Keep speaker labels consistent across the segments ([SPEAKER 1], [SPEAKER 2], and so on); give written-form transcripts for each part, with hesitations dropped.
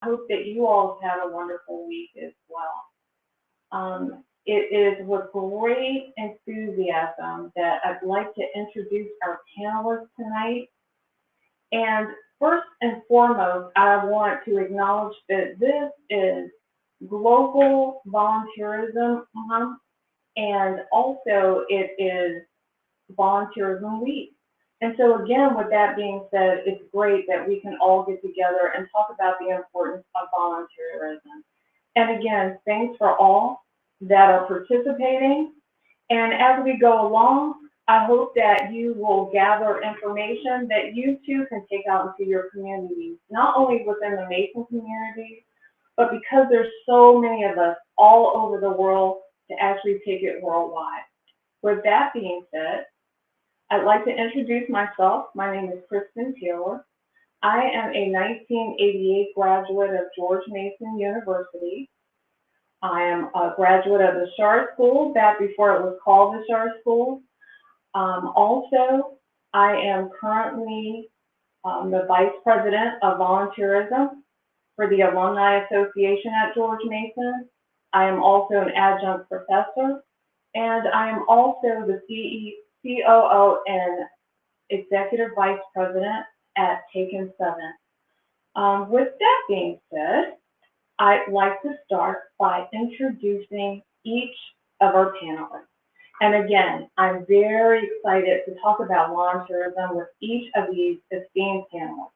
[SPEAKER 1] I hope that you all have had a wonderful week as well. It is with great enthusiasm that I'd like to introduce our panelists tonight. And first and foremost, I want to acknowledge that this is Global Volunteerism Month, and also it is Volunteerism Week. And so again, with that being said, it's great that we can all get together and talk about the importance of volunteerism. And again, thanks for all that are participating. And as we go along, I hope that you will gather information that you too can take out into your communities, not only within the Mason community, but because there's so many of us all over the world to actually take it worldwide. With that being said, I'd like to introduce myself. My name is Kristen Taylor. I am a 1988 graduate of George Mason University. I am a graduate of the Shard School, back before it was called the Shard School. Also, I am currently the Vice President of Volunteerism for the Alumni Association at George Mason. I am also an adjunct professor, and I am also the COO and Executive Vice President at Taken 7. With that being said, I'd like to start by introducing each of our panelists. And again, I'm very excited to talk about volunteerism with each of these esteemed panelists.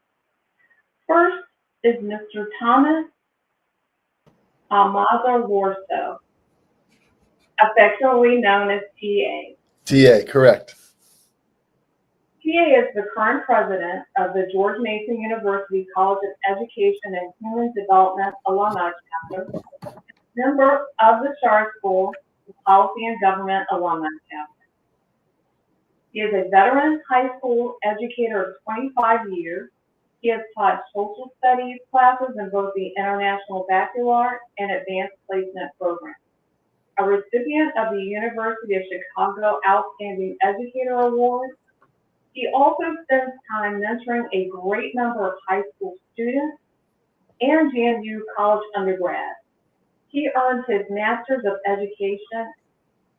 [SPEAKER 1] First is Mr. Thomas Amazar-Lorso, affectionately known as TA.
[SPEAKER 2] TA, correct.
[SPEAKER 1] TA is the current president of the George Mason University College of Education and Human Development Alumni Chapter, member of the Shard School Policy and Government Alumni Chapter. He is a veteran high school educator of 25 years. He has taught social studies classes in both the International Baccalaureate and Advanced Placement programs. A recipient of the University of Chicago Outstanding Educator Award. He also spends time mentoring a great number of high school students and GMU college undergrads. He earned his Master's of Education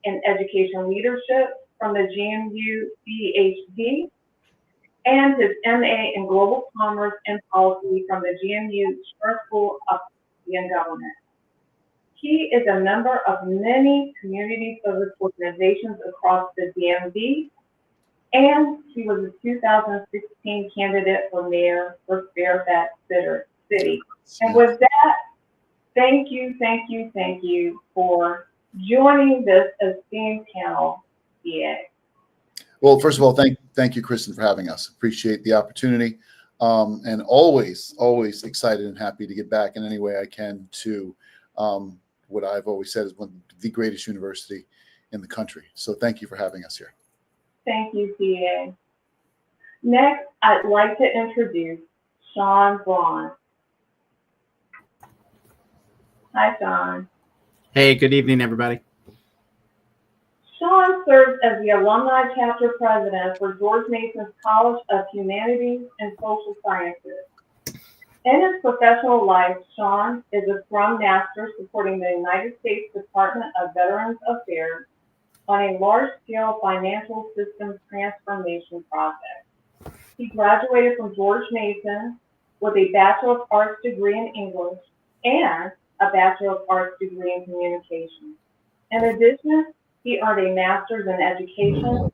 [SPEAKER 1] in Education Leadership from the GMU PhD and his MA in Global Commerce and Policy from the GMU Shard School of Policy and Government. He is a member of many community service organizations across the DMV, and he was a 2016 candidate for mayor for Fairfax City. And with that, thank you for joining this esteemed panel, TA.
[SPEAKER 2] Well, first of all, thank you, Kristen, for having us. Appreciate the opportunity, and always excited and happy to get back in any way I can to what I've always said is one of the greatest university in the country. So thank you for having us here.
[SPEAKER 1] Thank you, TA. Next, I'd like to introduce Sean Braun. Hi, Sean.
[SPEAKER 3] Hey, good evening, everybody.
[SPEAKER 1] Sean serves as the Alumni Chapter President for George Mason's College of Humanities and Social Sciences. In his professional life, Sean is a Scrum Master supporting the United States Department of Veterans Affairs on a large-scale financial systems transformation project. He graduated from George Mason with a Bachelor of Arts degree in English and a Bachelor of Arts degree in Communication. In addition, he earned a Master's in Education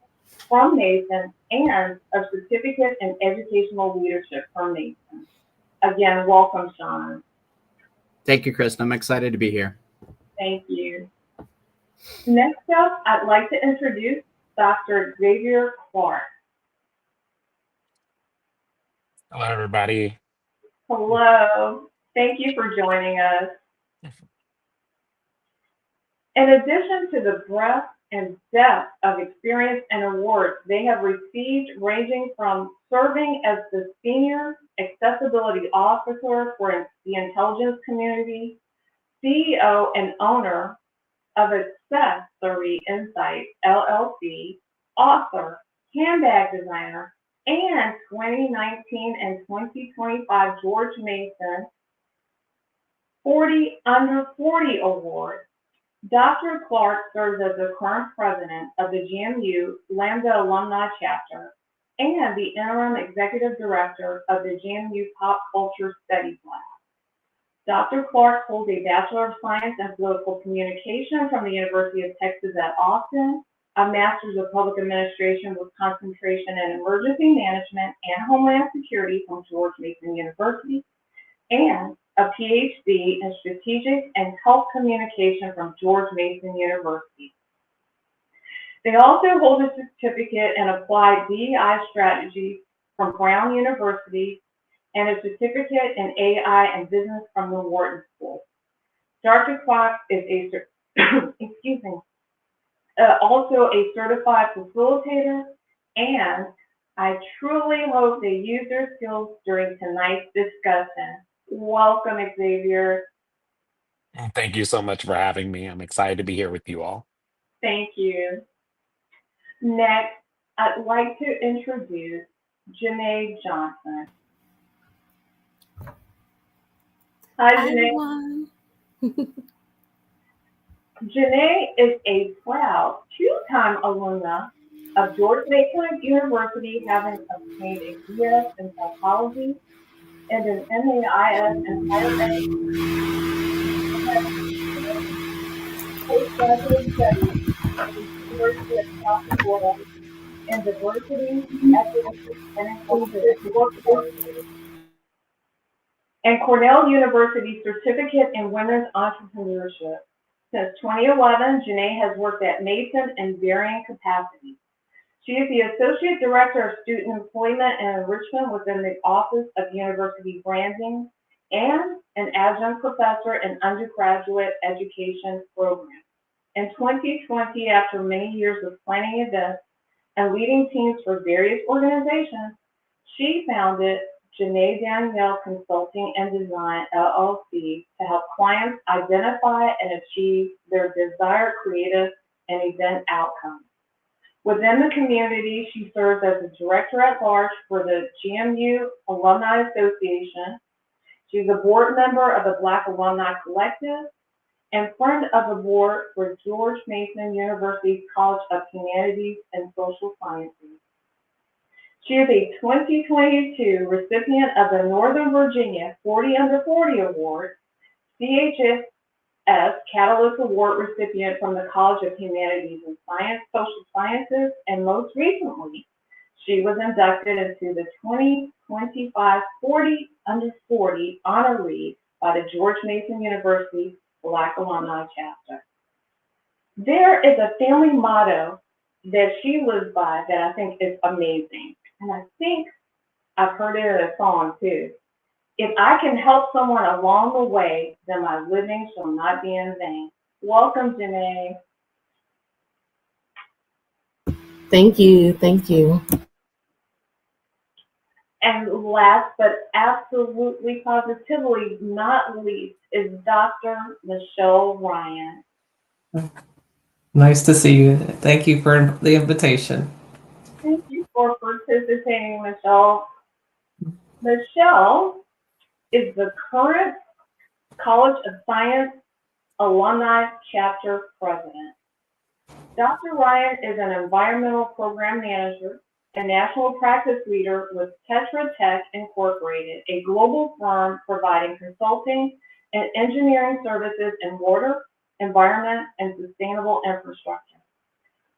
[SPEAKER 1] from Mason and a Certificate in Educational Leadership from Mason. Again, welcome, Sean.
[SPEAKER 3] Thank you, Kristen. I'm excited to be here.
[SPEAKER 1] Thank you. Next up, I'd like to introduce Dr. Xavier Clark.
[SPEAKER 4] Hello, everybody.
[SPEAKER 1] Hello. Thank you for joining us. In addition to the breadth and depth of experience and awards they have received, ranging from serving as the Senior Accessibility Officer for the Intelligence Community, CEO and owner of Accessory Insights, LLC, author, handbag designer, and 2019 and 2025 George Mason 40 Under 40 Award. Dr. Clark serves as the current president of the GMU Lambda Alumni Chapter and the interim executive director of the GMU Pop Culture Studies Lab. Dr. Clark holds a Bachelor of Science in Political Communication from the University of Texas at Austin, a Master's of Public Administration with concentration in Emergency Management and Homeland Security from George Mason University, and a PhD in Strategic and Health Communication from George Mason University. They also hold a certificate in Applied DEI Strategy from Brown University and a certificate in AI and Business from the Wharton School. Dr. Clark is also a certified facilitator, and I truly hope they use their skills during tonight's discussion. Welcome, Xavier.
[SPEAKER 4] Thank you so much for having me. I'm excited to be here with you all.
[SPEAKER 1] Thank you. Next, I'd like to introduce Janae Johnson. Hi, Janae.
[SPEAKER 5] Everyone.
[SPEAKER 1] Janae is a proud two-time alumna of George Mason University, having obtained a BS in psychology and an MAIS in higher ed. Postgraduate studies at the University of South Florida in diversity, equity, and inclusion, and Cornell University Certificate in Women's Entrepreneurship. Since 2011, Janae has worked at Mason in varying capacities. She is the Associate Director of Student Employment and Enrichment within the Office of University Branding and an Adjunct Professor in Undergraduate Education Programs. In 2020, after many years of planning events and leading teams for various organizations, she founded Janae Danielle Consulting and Design, LLC, to help clients identify and achieve their desired creative and event outcomes. Within the community, she serves as the Director at Large for the GMU Alumni Association. She's a board member of the Black Alumni Collective and friend of the board for George Mason University's College of Humanities and Social Sciences. She is a 2022 recipient of the Northern Virginia 40 Under 40 Award, CHS Catalyst Award recipient from the College of Humanities and Social Sciences, and most recently, she was inducted into the 2025 40 Under 40 honoree by the George Mason University Black Alumni Chapter. There is a family motto that she lives by that I think is amazing. And I think I've heard it in a song too. If I can help someone along the way, then my living shall not be in vain. Welcome, Janae.
[SPEAKER 5] Thank you. Thank you.
[SPEAKER 1] And last but absolutely positively not least is Dr. Michelle Ryan.
[SPEAKER 6] Nice to see you. Thank you for the invitation.
[SPEAKER 1] Thank you for participating, Michelle. Michelle is the current College of Science Alumni Chapter President. Dr. Ryan is an environmental program manager and national practice leader with Tetra Tech Incorporated, a global firm providing consulting and engineering services in water, environment, and sustainable infrastructure.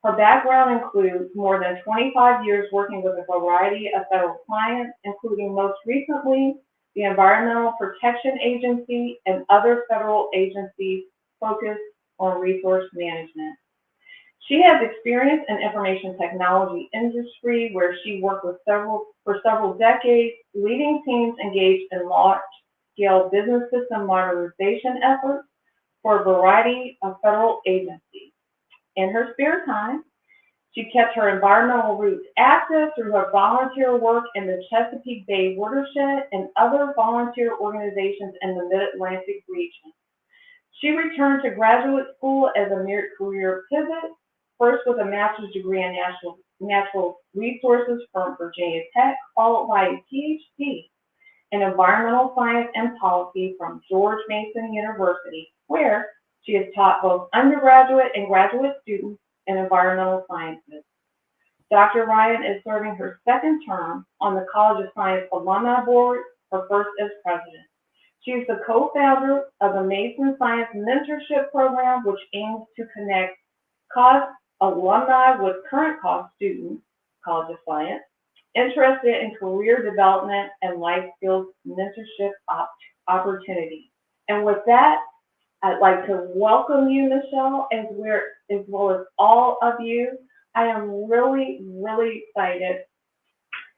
[SPEAKER 1] Her background includes more than 25 years working with a variety of federal clients, including most recently the Environmental Protection Agency and other federal agencies focused on resource management. She has experience in information technology industry where she worked for several decades, leading teams engaged in large-scale business system modernization efforts for a variety of federal agencies. In her spare time, she kept her environmental roots active through her volunteer work in the Chesapeake Bay watershed and other volunteer organizations in the Mid-Atlantic region. She returned to graduate school as a mid-career pivot, first with a master's degree in natural resources from Virginia Tech, followed by a PhD in environmental science and policy from George Mason University, where she has taught both undergraduate and graduate students in environmental sciences. Dr. Ryan is serving her second term on the College of Science Alumni Board, her first as president. She is the co-founder of the Mason Science Mentorship Program, which aims to connect COS alumni with current COS students, College of Science, interested in career development and life skills mentorship opportunities. And with that, I'd like to welcome you, Michelle, as well as all of you. I am really, really excited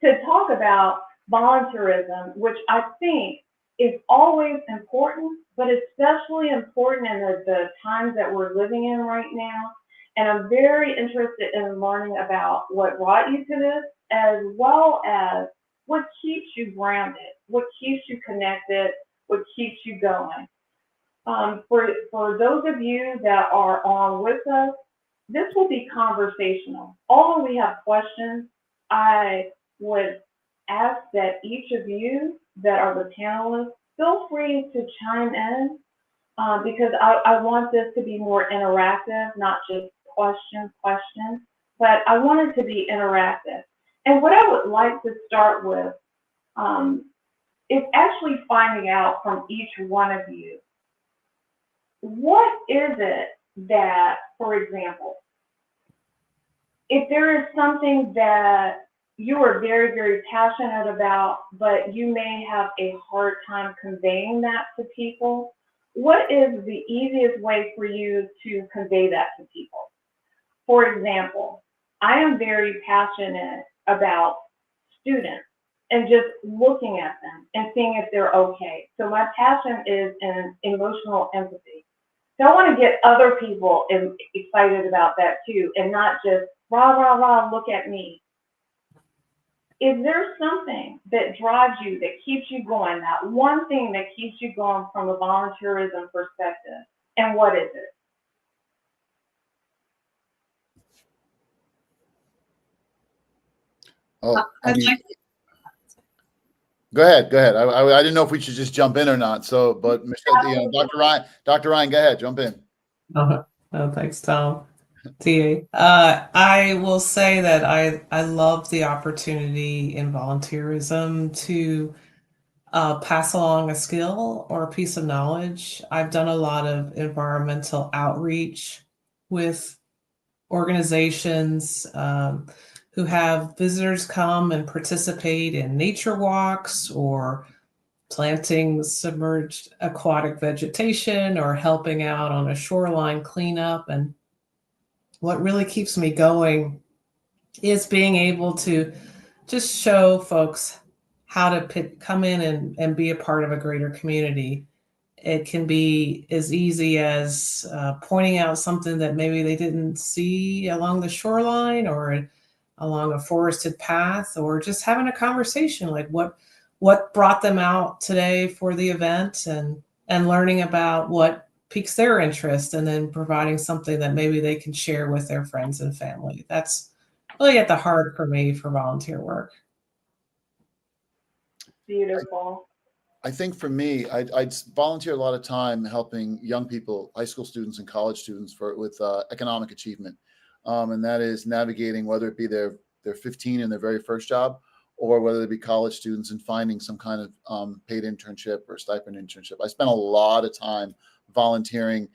[SPEAKER 1] to talk about volunteerism, which I think is always important, but especially important in the times that we're living in right now. And I'm very interested in learning about what brought you to this, as well as what keeps you grounded, what keeps you connected, what keeps you going. For those of you that are on with us, this will be conversational. Although we have questions, I would ask that each of you that are the panelists feel free to chime in because I want this to be more interactive, not just questions, but I want it to be interactive. And what I would like to start with is actually finding out from each one of you, what is it that, for example, if there is something that you are very, very passionate about, but you may have a hard time conveying that to people, what is the easiest way for you to convey that to people? For example, I am very passionate about students and just looking at them and seeing if they're okay. So my passion is in emotional empathy. So I want to get other people excited about that too, and not just rah, rah, rah, look at me. Is there something that drives you, that keeps you going, that one thing that keeps you going from a volunteerism perspective? And what is it?
[SPEAKER 2] Oh,
[SPEAKER 6] I'd like
[SPEAKER 2] go ahead. I didn't know if we should just jump in or not. So, but Michelle, Dr. Ryan, go ahead, jump in.
[SPEAKER 6] Oh, thanks, Tom. TA. I will say that I love the opportunity in volunteerism to pass along a skill or a piece of knowledge. I've done a lot of environmental outreach with organizations who have visitors come and participate in nature walks or planting submerged aquatic vegetation or helping out on a shoreline cleanup. And what really keeps me going is being able to just show folks how to come in and be a part of a greater community. It can be as easy as pointing out something that maybe they didn't see along the shoreline or along a forested path, or just having a conversation like what brought them out today for the event, and learning about what piques their interest, and then providing something that maybe they can share with their friends and family. That's really at the heart for me for volunteer work.
[SPEAKER 1] Beautiful.
[SPEAKER 2] I think for me, I'd volunteer a lot of time helping young people, high school students and college students with economic achievement. And that is navigating, whether it be they're 15 in their very first job, or whether it be college students and finding some kind of paid internship or stipend internship. I spent a lot of time volunteering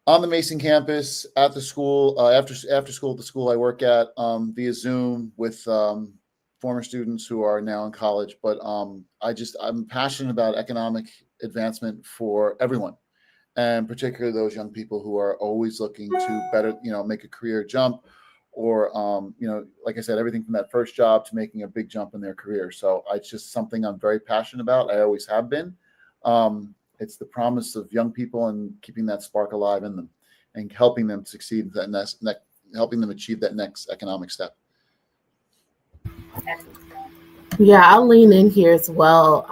[SPEAKER 2] on the Mason campus, at the school, after school at the school I work at, via Zoom with former students who are now in college. But I'm passionate about economic advancement for everyone, and particularly those young people who are always looking to better, make a career jump, or, like I said, everything from that first job to making a big jump in their career. So it's just something I'm very passionate about. I always have been. It's the promise of young people and keeping that spark alive in them and helping them succeed, helping them achieve that next economic step.
[SPEAKER 5] Yeah, I'll lean in here as well.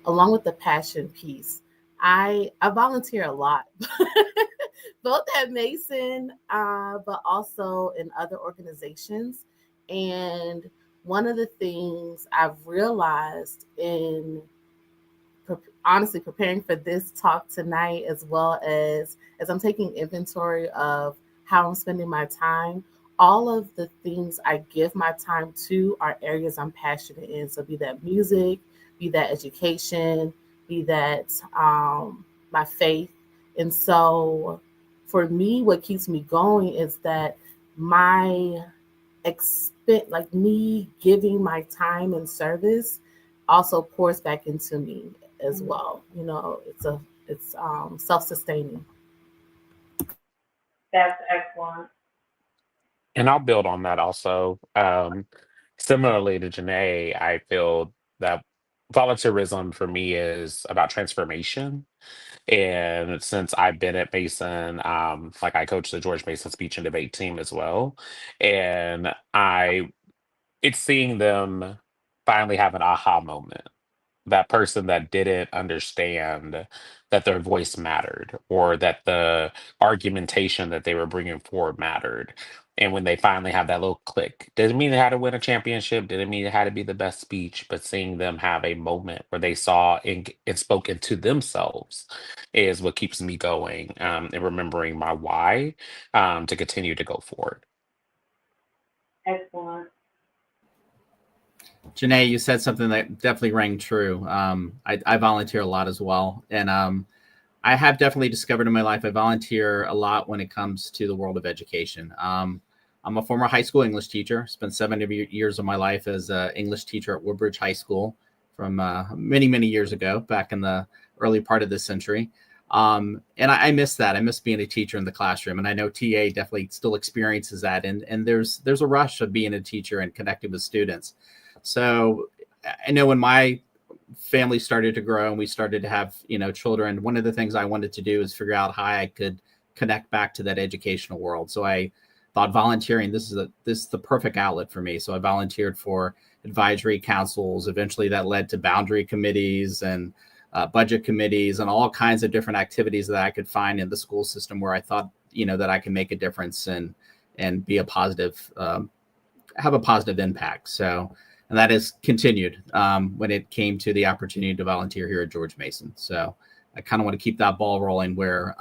[SPEAKER 5] Along with the passion piece, I volunteer a lot, both at Mason, but also in other organizations. And one of the things I've realized in honestly preparing for this talk tonight, as well as I'm taking inventory of how I'm spending my time, all of the things I give my time to are areas I'm passionate in. So be that music, be that education, be that my faith. And so for me, what keeps me going is that my like me giving my time and service also pours back into me as well. You know, it's self-sustaining.
[SPEAKER 1] That's excellent.
[SPEAKER 4] And I'll build on that also. Similarly to Janae, I feel that volunteerism for me is about transformation. And since I've been at Mason, like I coach the George Mason speech and debate team as well. And it's seeing them finally have an aha moment. That person that didn't understand that their voice mattered or that the argumentation that they were bringing forward mattered. And when they finally have that little click, didn't mean they had to win a championship, didn't mean it had to be the best speech, but seeing them have a moment where they saw and spoke into themselves is what keeps me going, and remembering my why, to continue to go forward.
[SPEAKER 1] Excellent.
[SPEAKER 3] Janae, you said something that definitely rang true. I volunteer a lot as well. And I have definitely discovered in my life, I volunteer a lot when it comes to the world of education. I'm a former high school English teacher, spent 7 years of my life as an English teacher at Woodbridge High School from many, many years ago, back in the early part of this century. And I miss that. I miss being a teacher in the classroom. And I know TA definitely still experiences that. And there's a rush of being a teacher and connecting with students. So I know when my family started to grow and we started to have, children, one of the things I wanted to do is figure out how I could connect back to that educational world. So I thought volunteering, this is the perfect outlet for me. So I volunteered for advisory councils. Eventually that led to boundary committees and budget committees and all kinds of different activities that I could find in the school system where I thought, that I can make a difference and be a positive, have a positive impact. So, and that has continued when it came to the opportunity to volunteer here at George Mason. So I kind of want to keep that ball rolling where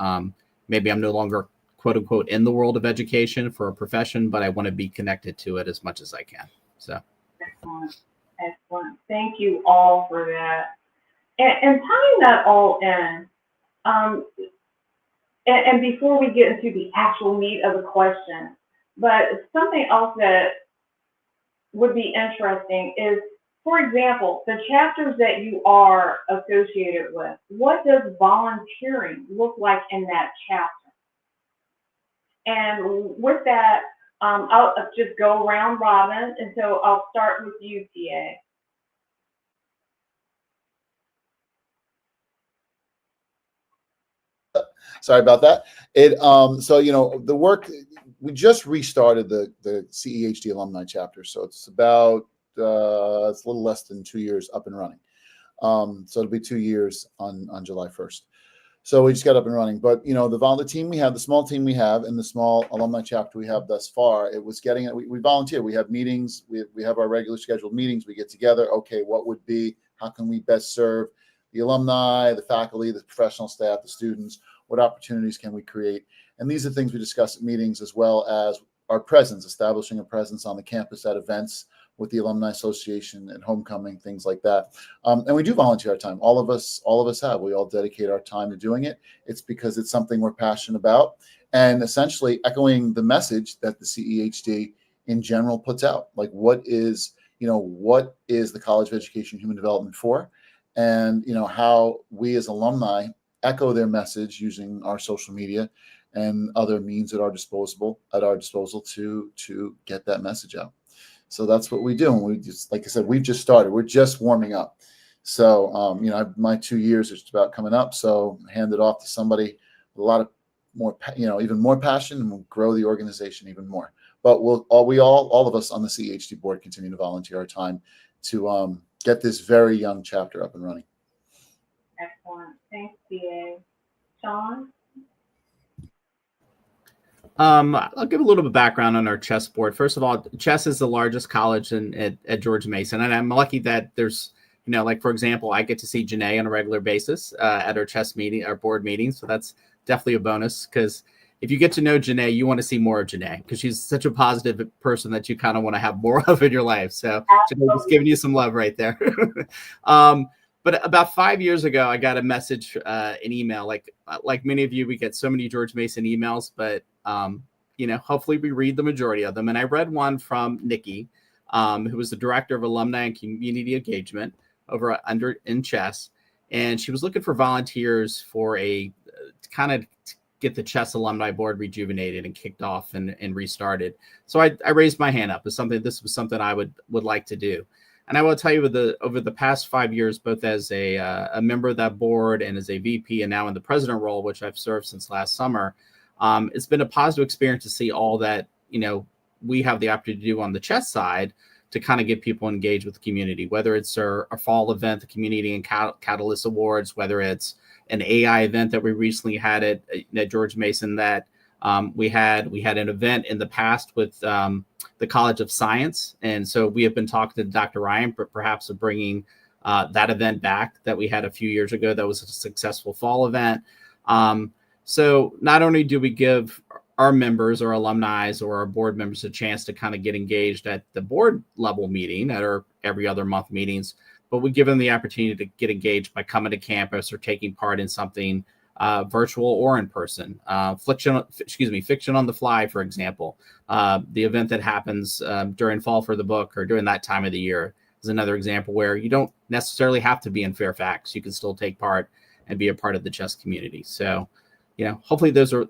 [SPEAKER 3] maybe I'm no longer, quote unquote, in the world of education for a profession, but I want to be connected to it as much as I can. So.
[SPEAKER 1] Excellent. Excellent. Thank you all for that. And tying that all in, and before we get into the actual meat of the question, but something else that would be interesting is, for example, the chapters that you are associated with, what does volunteering look like in that chapter? And with that, I'll just go round robin, and so I'll start with you, TA.
[SPEAKER 2] Sorry about that. So the work, we just restarted the CEHD alumni chapter, so it's about it's a little less than 2 years up and running. So it'll be 2 years on July 1st. So we just got up and running. But the team we have, the small team we have, and the small alumni chapter we have thus far, it was getting it. We volunteer. We have meetings. We have our regular scheduled meetings. We get together. Okay, how can we best serve the alumni, the faculty, the professional staff, the students? What opportunities can we create? And these are things we discuss at meetings, as well as our presence, establishing a presence on the campus at events with the Alumni Association and homecoming, things like that. And we do volunteer our time. All of us have. We all dedicate our time to doing it. It's because it's something we're passionate about, and essentially echoing the message that the CEHD in general puts out. Like, what is the College of Education and Human Development for? And how we as alumni echo their message using our social media and other means at our disposal to get that message out. So that's what we do. And we just, like I said, we've just started. We're just warming up. So my 2 years are just about coming up. So hand it off to somebody with a lot of more, even more passion, and we'll grow the organization even more. But all of us on the CHD board continue to volunteer our time to get this very young chapter up and running.
[SPEAKER 1] Excellent. Thanks, CA. Sean?
[SPEAKER 3] I'll give a little bit of background on our chess board. First of all, chess is the largest college at George Mason, and I'm lucky that there's, like for example, I get to see Janae on a regular basis at our chess meeting, our board meetings. So that's definitely a bonus, because if you get to know Janae, you want to see more of Janae, because she's such a positive person that you kind of want to have more of in your life. So Janae, just giving you some love right there. But about 5 years ago, I got a message, an email. Like many of you, we get so many George Mason emails, but hopefully we read the majority of them. And I read one from Nikki, who was the director of alumni and community engagement over in chess, and she was looking for volunteers for a kind of get the chess alumni board rejuvenated and kicked off and restarted. So I raised my hand up as something. This was something I would like to do. And I will tell you, over the past 5 years, both as a member of that board and as a VP, and now in the president role, which I've served since last summer, it's been a positive experience to see all that we have the opportunity to do on the chess side to kind of get people engaged with the community. Whether it's our fall event, the Community and Catalyst Awards, whether it's an AI event that we recently had at George Mason that we had an event in the past with the College of Science. And so we have been talking to Dr. Ryan, perhaps of bringing that event back that we had a few years ago. That was a successful fall event. So not only do we give our members or alumni or our board members a chance to kind of get engaged at the board level meeting at our every other month meetings, but we give them the opportunity to get engaged by coming to campus or taking part in something virtual or in person. Fiction on the Fly, for example, the event that happens during Fall for the Book or during that time of the year is another example where you don't necessarily have to be in Fairfax. You can still take part and be a part of the chess community. So, hopefully those are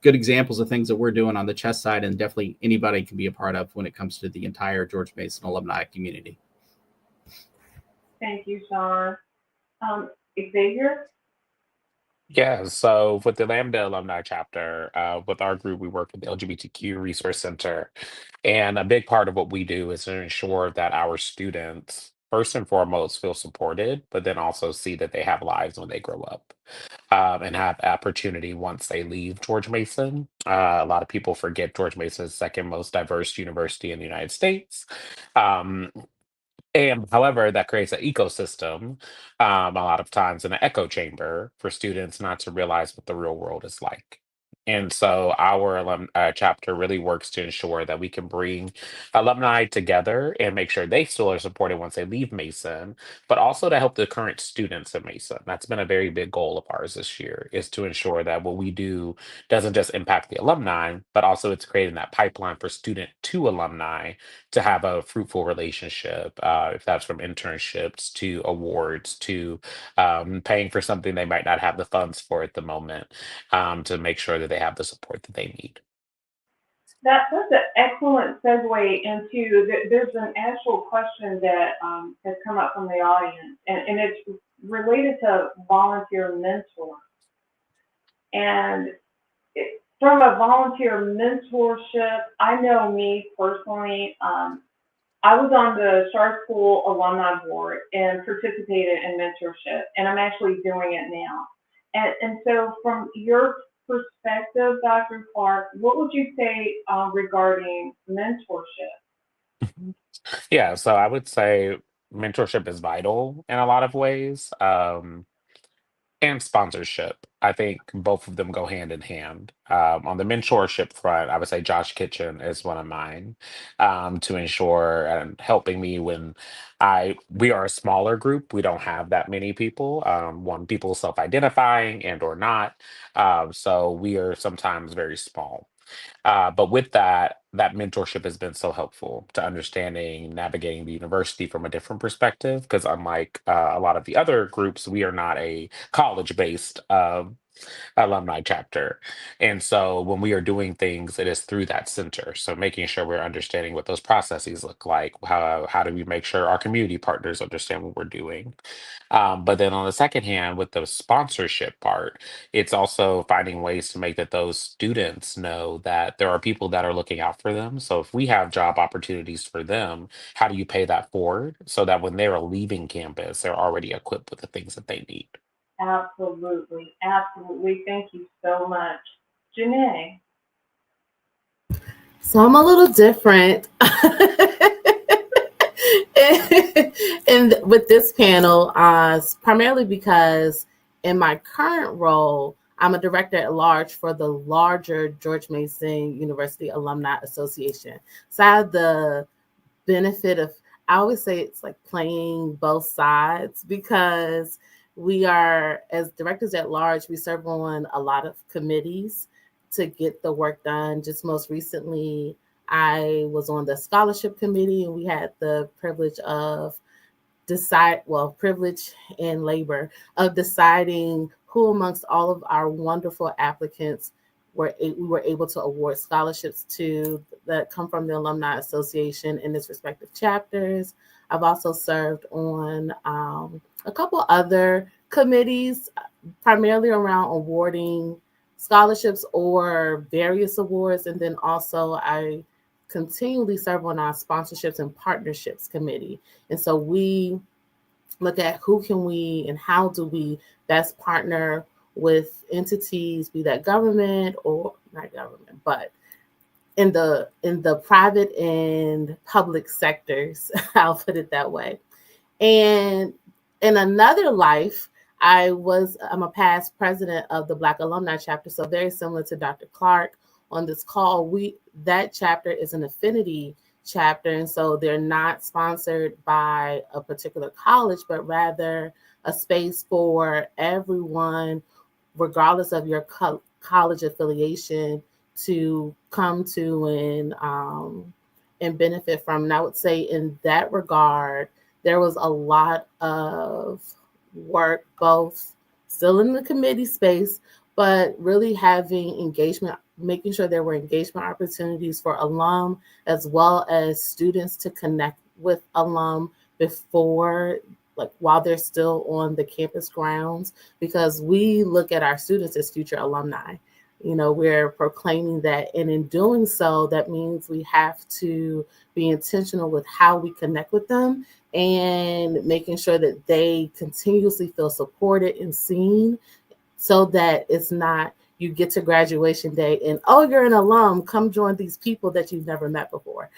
[SPEAKER 3] good examples of things that we're doing on the chess side, and definitely anybody can be a part of when it comes to the entire George Mason alumni community.
[SPEAKER 1] Thank you, Sean. Xavier?
[SPEAKER 4] Yeah, so with the Lambda Alumni Chapter, with our group, we work with the LGBTQ Resource Center. And a big part of what we do is to ensure that our students, first and foremost, feel supported, but then also see that they have lives when they grow up, and have opportunity once they leave George Mason. A lot of people forget George Mason is the second most diverse university in the United States. Um, and however, that creates an ecosystem, a lot of times in an echo chamber for students not to realize what the real world is like. And so our chapter really works to ensure that we can bring alumni together and make sure they still are supported once they leave Mason, but also to help the current students at Mason. That's been a very big goal of ours this year, is to ensure that what we do doesn't just impact the alumni, but also it's creating that pipeline for student to alumni to have a fruitful relationship, if that's from internships to awards to paying for something they might not have the funds for at the moment, to make sure that they have the support that they need.
[SPEAKER 1] That's an excellent segue into, there's an actual question that has come up from the audience, and it's related to volunteer mentors. And from a volunteer mentorship, I know me personally, I was on the Shar School Alumni Board and participated in mentorship, and I'm actually doing it now. And so from your perspective, Dr. Clark, what would you say regarding mentorship?
[SPEAKER 4] Yeah, so I would say mentorship is vital in a lot of ways. And sponsorship. I think both of them go hand in hand. On the mentorship front, I would say Josh Kitchen is one of mine, to ensure and helping me when we are a smaller group. We don't have that many people. One, people self-identifying and or not. So we are sometimes very small. But with that mentorship has been so helpful to understanding navigating the university from a different perspective. Because unlike a lot of the other groups, we are not a college-based alumni chapter. And so when we are doing things, it is through that center. So making sure we're understanding what those processes look like. How do we make sure our community partners understand what we're doing? But then on the second hand, with the sponsorship part, it's also finding ways to make that those students know that there are people that are looking out for them. So if we have job opportunities for them, how do you pay that forward so that when they're leaving campus, they're already equipped with the things that they need?
[SPEAKER 1] Absolutely, absolutely. Thank you so much. Janae?
[SPEAKER 5] So I'm a little different. And with this panel, primarily because in my current role, I'm a director at large for the larger George Mason University Alumni Association. So I have the benefit of, I always say it's like playing both sides, because we are, as directors at large, we serve on a lot of committees to get the work done. Just most recently, I was on the scholarship committee, and we had the privilege of privilege and labor of deciding who amongst all of our wonderful applicants we were able to award scholarships to that come from the Alumni Association in its respective chapters. I've also served on a couple other committees, primarily around awarding scholarships or various awards. And then also I continually serve on our sponsorships and partnerships committee. And so we look at who can we and how do we best partner with entities, be that government or not government, but in the private and public sectors, I'll put it that way. And in another life, I'm a past president of the Black Alumni Chapter, so very similar to Dr. Clark on this call. That chapter is an affinity chapter, and so they're not sponsored by a particular college, but rather a space for everyone, regardless of your college affiliation, to come to and benefit from. And I would say in that regard, there was a lot of work, both still in the committee space, but really having engagement, making sure there were engagement opportunities for alum as well as students to connect with alum before, like while they're still on the campus grounds, because we look at our students as future alumni. You know, we're proclaiming that, and in doing so, that means we have to be intentional with how we connect with them and making sure that they continuously feel supported and seen, so that it's not you get to graduation day and, oh, you're an alum, come join these people that you've never met before.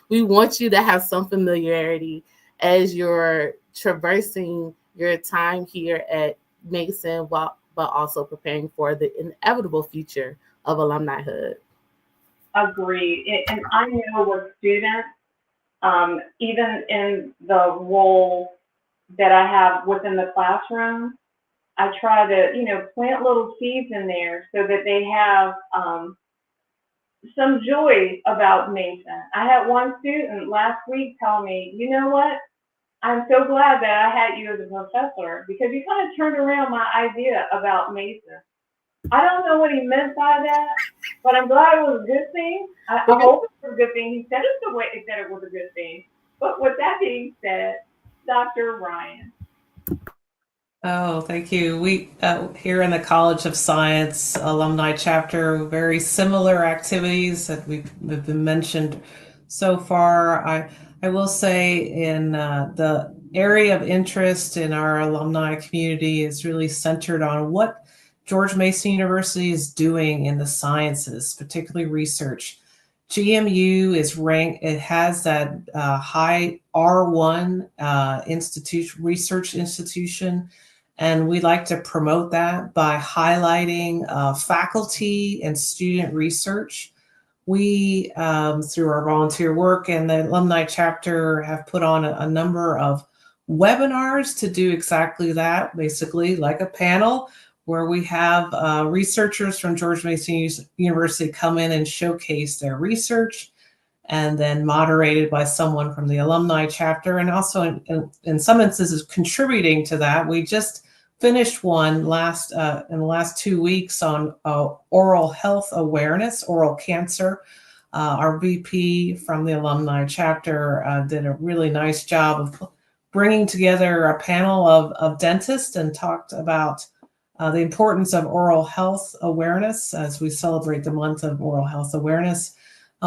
[SPEAKER 5] We want you to have some familiarity as you're traversing your time here at Mason, but also preparing for the inevitable future of alumnihood.
[SPEAKER 1] Agreed. And I know with students, even in the role that I have within the classroom, I try to, plant little seeds in there so that they have some joy about Mason. I had one student last week tell me, you know what? I'm so glad that I had you as a professor, because you kind of turned around my idea about Mason. I don't know what he meant by that, but I'm glad it was a good thing. I hope it was a good thing. He said it the way he said it was a good thing. But with that being said, Dr. Ryan.
[SPEAKER 6] Oh, thank you. We here in the College of Science Alumni Chapter, very similar activities that have been mentioned so far. I will say in the area of interest in our alumni community is really centered on what George Mason University is doing in the sciences, particularly research. GMU is ranked, it has that high R1 research institution. And we like to promote that by highlighting faculty and student research. We, through our volunteer work and the alumni chapter, have put on a number of webinars to do exactly that, basically like a panel where we have researchers from George Mason University come in and showcase their research, and then moderated by someone from the alumni chapter, and also in some instances contributing to that. We just finished one in the last 2 weeks on oral health awareness, oral cancer. Our VP from the alumni chapter did a really nice job of bringing together a panel of dentists and talked about the importance of oral health awareness as we celebrate the month of oral health awareness.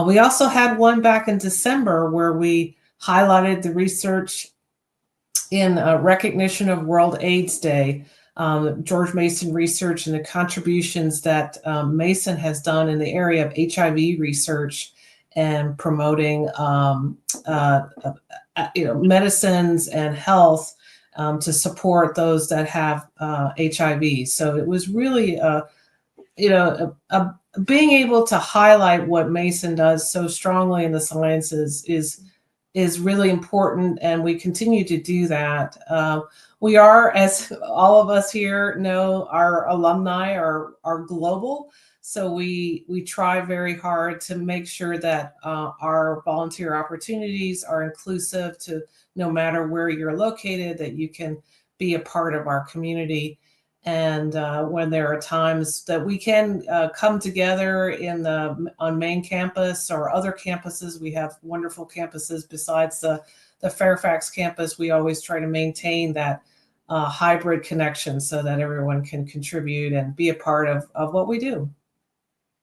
[SPEAKER 6] We also had one back in December where we highlighted the research in recognition of World AIDS Day George Mason Research and the contributions that Mason has done in the area of HIV research and promoting medicines and health to support those that have HIV. So it was really being able to highlight what Mason does so strongly in the sciences is really important, and we continue to do that. We are, as all of us here know, our alumni are global, so we try very hard to make sure that our volunteer opportunities are inclusive to no matter where you're located, that you can be a part of our community. And when there are times that we can come together on main campus or other campuses, we have wonderful campuses besides the Fairfax campus. We always try to maintain that hybrid connection so that everyone can contribute and be a part of what we do.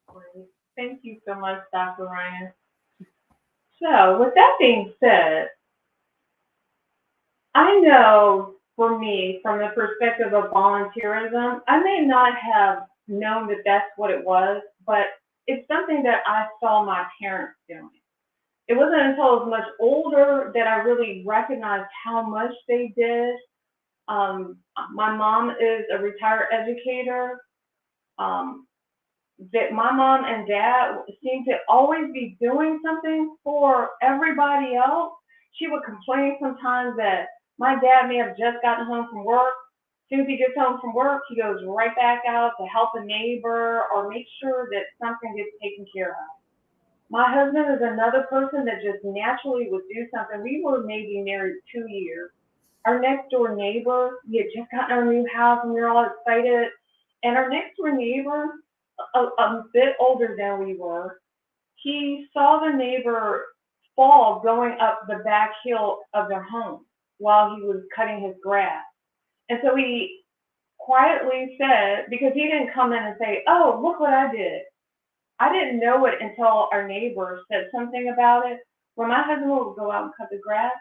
[SPEAKER 1] Great. Thank you so much, Dr. Ryan. So with that being said, I know for me, from the perspective of volunteerism, I may not have known that that's what it was, but it's something that I saw my parents doing. It wasn't until I was much older that I really recognized how much they did. My mom is a retired educator. That my mom and dad seemed to always be doing something for everybody else. She would complain sometimes that my dad may have just gotten home from work. As soon as he gets home from work, he goes right back out to help a neighbor or make sure that something gets taken care of. My husband is another person that just naturally would do something. We were maybe married 2 years. Our next door neighbor, we had just gotten our new house and we were all excited. And our next door neighbor, a bit older than we were, he saw the neighbor fall going up the back hill of their home while he was cutting his grass. And so he quietly said, because he didn't come in and say, oh, look what I did. I didn't know it until our neighbor said something about it. When my husband would go out and cut the grass,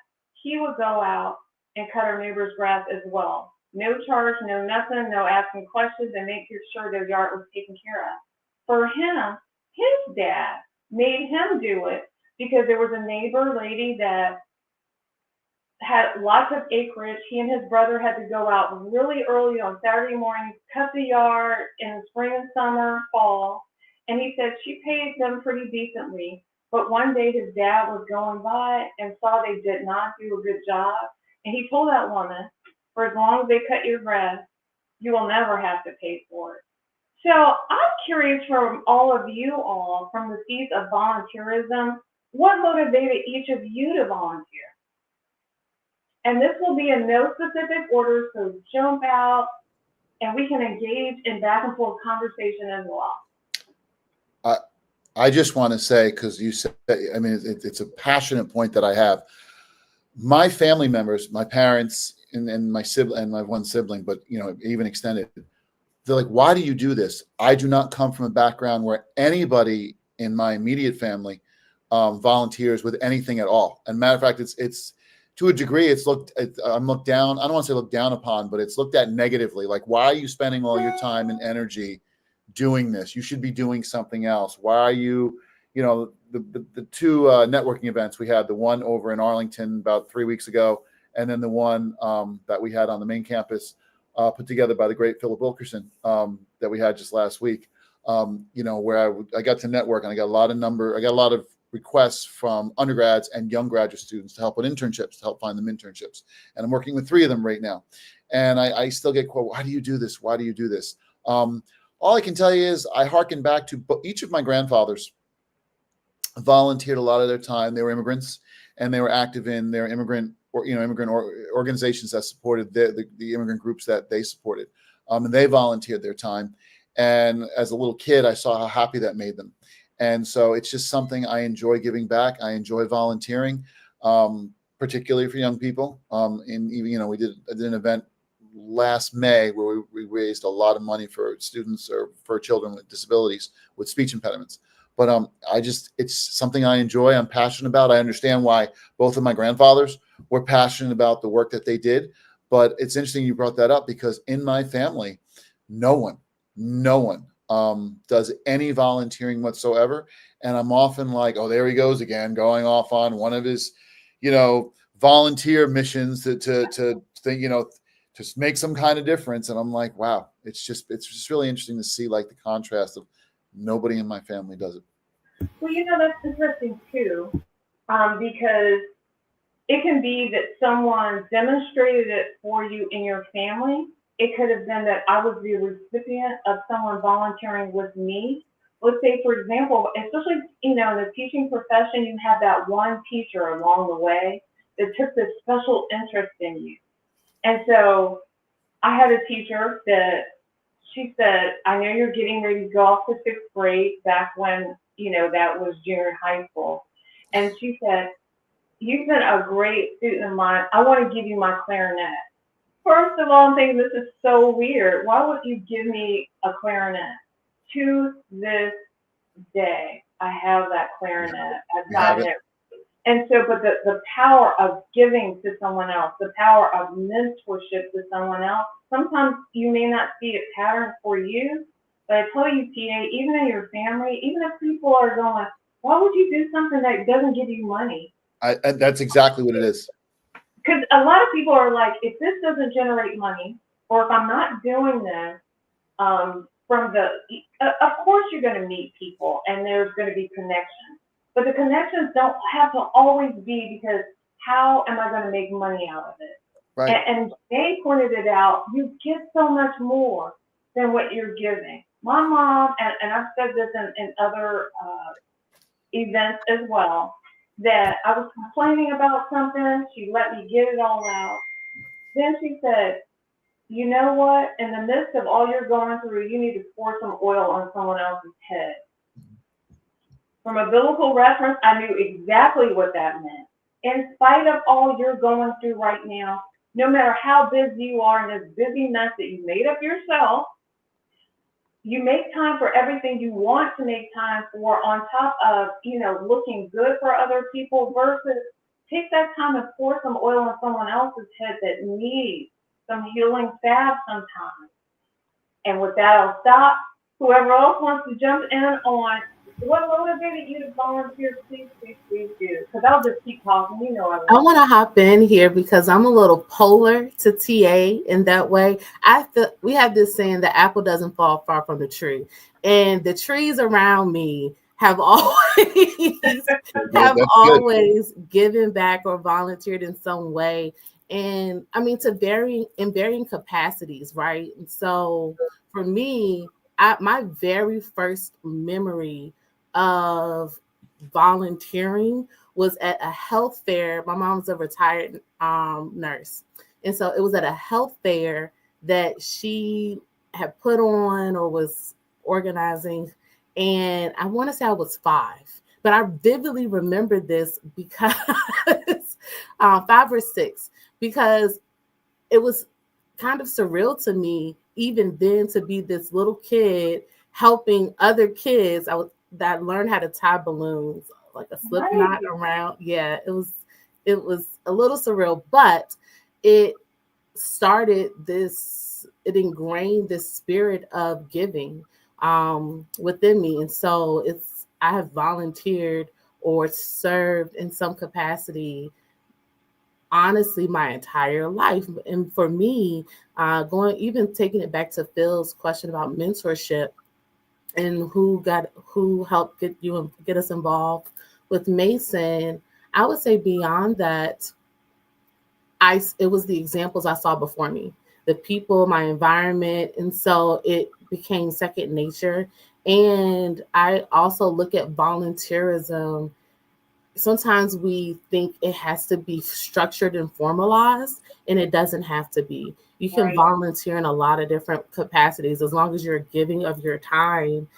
[SPEAKER 1] he would go out and cut our neighbor's grass as well. No charge, no nothing, no asking questions, and make sure their yard was taken care of. For him, his dad made him do it because there was a neighbor lady that had lots of acreage. He and his brother had to go out really early on Saturday morning, cut the yard in the spring and summer, fall. And he said she paid them pretty decently. But one day his dad was going by and saw they did not do a good job. And he told that woman, for as long as they cut your grass, you will never have to pay for it. So I'm curious from all of you all, from the seats of volunteerism, what motivated each of you to volunteer? And this will be in no specific order, so jump out and we can engage in back and forth conversation as well.
[SPEAKER 2] I just want to say, because you said, I mean, it's a passionate point that I have. My family members, my parents, and my sibling, and my one sibling, but even extended, they're like, "Why do you do this?" I do not come from a background where anybody in my immediate family volunteers with anything at all. And matter of fact, it's to a degree, I'm looked down. I don't want to say looked down upon, but it's looked at negatively. Like, why are you spending all your time and energy doing this? You should be doing something else. Why are you, the two networking events we had, the one over in Arlington about 3 weeks ago, and then the one that we had on the main campus put together by the great Philip Wilkerson that we had just last week, where I got to network and I got a lot of requests from undergrads and young graduate students to help with internships, to help find them internships. And I'm working with 3 of them right now. And I still get quote, "Why do you do this? Why do you do this?" All I can tell you is I hearken back to each of my grandfathers volunteered a lot of their time. They were immigrants and they were active in their immigrant organizations that supported the immigrant groups that they supported. And they volunteered their time. And as a little kid, I saw how happy that made them. And so it's just something I enjoy giving back. I enjoy volunteering, particularly for young people. And even, I did an event last May where we raised a lot of money for students or for children with disabilities with speech impediments. But it's something I enjoy. I'm passionate about. I understand why both of my grandfathers were passionate about the work that they did. But it's interesting you brought that up, because in my family, no one does any volunteering whatsoever. And I'm often like, oh, there he goes again, going off on one of his, volunteer missions to think, to make some kind of difference. And I'm like, wow, it's just really interesting to see like the contrast of nobody in my family does it.
[SPEAKER 1] Well, that's interesting too, because it can be that someone demonstrated it for you in your family. It could have been that I was the recipient of someone volunteering with me. Let's say, for example, especially, in the teaching profession, you have that one teacher along the way that took this special interest in you. And so I had a teacher that she said, I know you're getting ready to go off to 6th grade, back when, that was junior high school. And she said, you've been a great student of mine. I want to give you my clarinet. First of all, I'm thinking, this is so weird. Why would you give me a clarinet? To this day, I have that clarinet. I've gotten it. And so, but the power of giving to someone else, the power of mentorship to someone else, sometimes you may not see a pattern for you, but I tell you, TA, even in your family, even if people are going, why would you do something that doesn't give you money?
[SPEAKER 2] That's exactly what it is.
[SPEAKER 1] Because a lot of people are like, if this doesn't generate money, or if I'm not doing this, of course you're going to meet people and there's going to be connections. But the connections don't have to always be because how am I going to make money out of it?
[SPEAKER 2] Right.
[SPEAKER 1] And they pointed it out, you get so much more than what you're giving. My mom, and I've said this in other events as well, that I was complaining about something, she let me get it all out. Then she said, you know what, in the midst of all you're going through, you need to pour some oil on someone else's head. From a biblical reference, I knew exactly what that meant. In spite of all you're going through right now, no matter how busy you are in this busy mess that you made up yourself, you make time for everything you want to make time for, on top of, looking good for other people, versus take that time and pour some oil on someone else's head that needs some healing salve sometimes. And with that, I'll stop. Whoever else wants to jump in on what motivated you to volunteer, please do. Because I'll just keep talking.
[SPEAKER 5] I want to hop in here because I'm a little polar to TA in that way. We have this saying, the apple doesn't fall far from the tree. And the trees around me have always given back or volunteered in some way. And I mean, in varying capacities, right? And so for me, my very first memory of volunteering was at a health fair. My mom's a retired nurse. And so it was at a health fair that she had put on or was organizing. And I want to say I was 5, but I vividly remember this because 5 or 6, because it was kind of surreal to me even then to be this little kid helping other kids that learned how to tie balloons, like a slip knot around. Yeah, it was a little surreal, but it ingrained this spirit of giving within me. And so I have volunteered or served in some capacity, honestly, my entire life. And for me, taking it back to Phil's question about mentorship and who helped get us involved with Mason, I would say beyond that, it was the examples I saw before me, the people, my environment, and so it became second nature. And I also look at volunteerism. Sometimes we think it has to be structured and formalized, and it doesn't have to be. You can volunteer in a lot of different capacities as long as you're giving of your time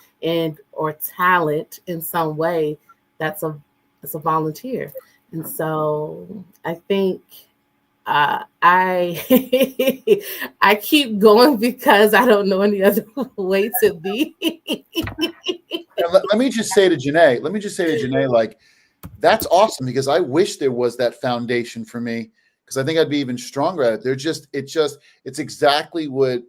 [SPEAKER 5] or talent in some way. That's a volunteer. And so I think I keep going because I don't know any other way to be.
[SPEAKER 2] Let me just say to Janae, like, that's awesome, because I wish there was that foundation for me, because I think I'd be even stronger at it. It's exactly what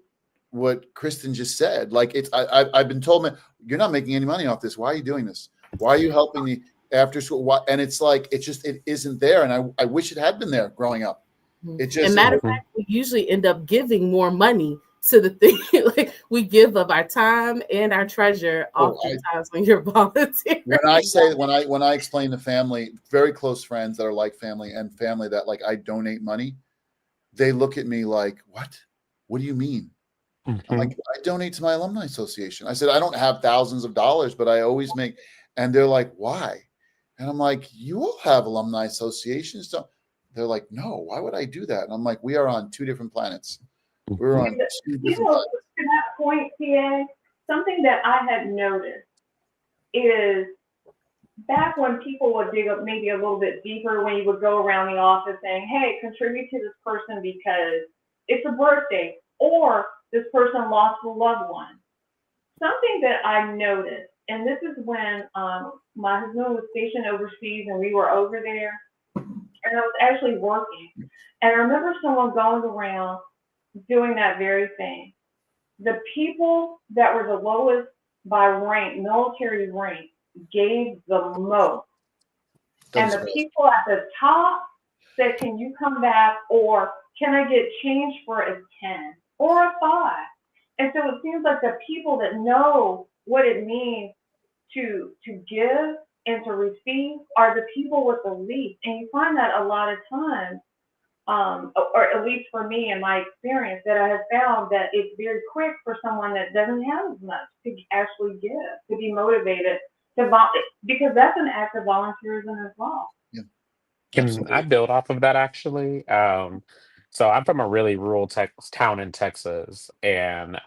[SPEAKER 2] Kristen just said. Like I've been told, man, you're not making any money off this. Why are you doing this? Why are you helping the after school? Why? And it's like, it isn't there. And I wish it had been there growing up. It just,
[SPEAKER 5] and matter of fact, we usually end up giving more money to the thing. Like we give of our time and our treasure oftentimes when you're volunteering.
[SPEAKER 2] When I explain to family, very close friends that are like family and family that like I donate money, they look at me like, what? What do you mean? I'm like, I donate to my alumni association. I said, I don't have thousands of dollars, but I always make, and they're like, why? And I'm like, you all have alumni associations. So they're like, no, why would I do that? And I'm like, we are on two different planets. We're on two different planets.
[SPEAKER 1] To that point, TA, something that I had noticed is back when people would dig up maybe a little bit deeper, when you would go around the office saying, hey, contribute to this person because it's a birthday, or this person lost a loved one. Something that I noticed, and this is when my husband was stationed overseas and we were over there, and I was actually working. And I remember someone going around doing that very thing. The people that were the lowest by rank, military rank, gave the most. And the people at the top said, can you come back, or can I get change for a 10 or a 5? And so it seems like the people that know what it means to give and to receive are the people with the least. And you find that a lot of times, or at least for me in my experience, that I have found that it's very quick for someone that doesn't have as much to actually give, to be motivated to because that's an act of volunteerism as well.
[SPEAKER 2] Yeah.
[SPEAKER 4] Can I build off of that actually? So I'm from a really rural town in Texas, and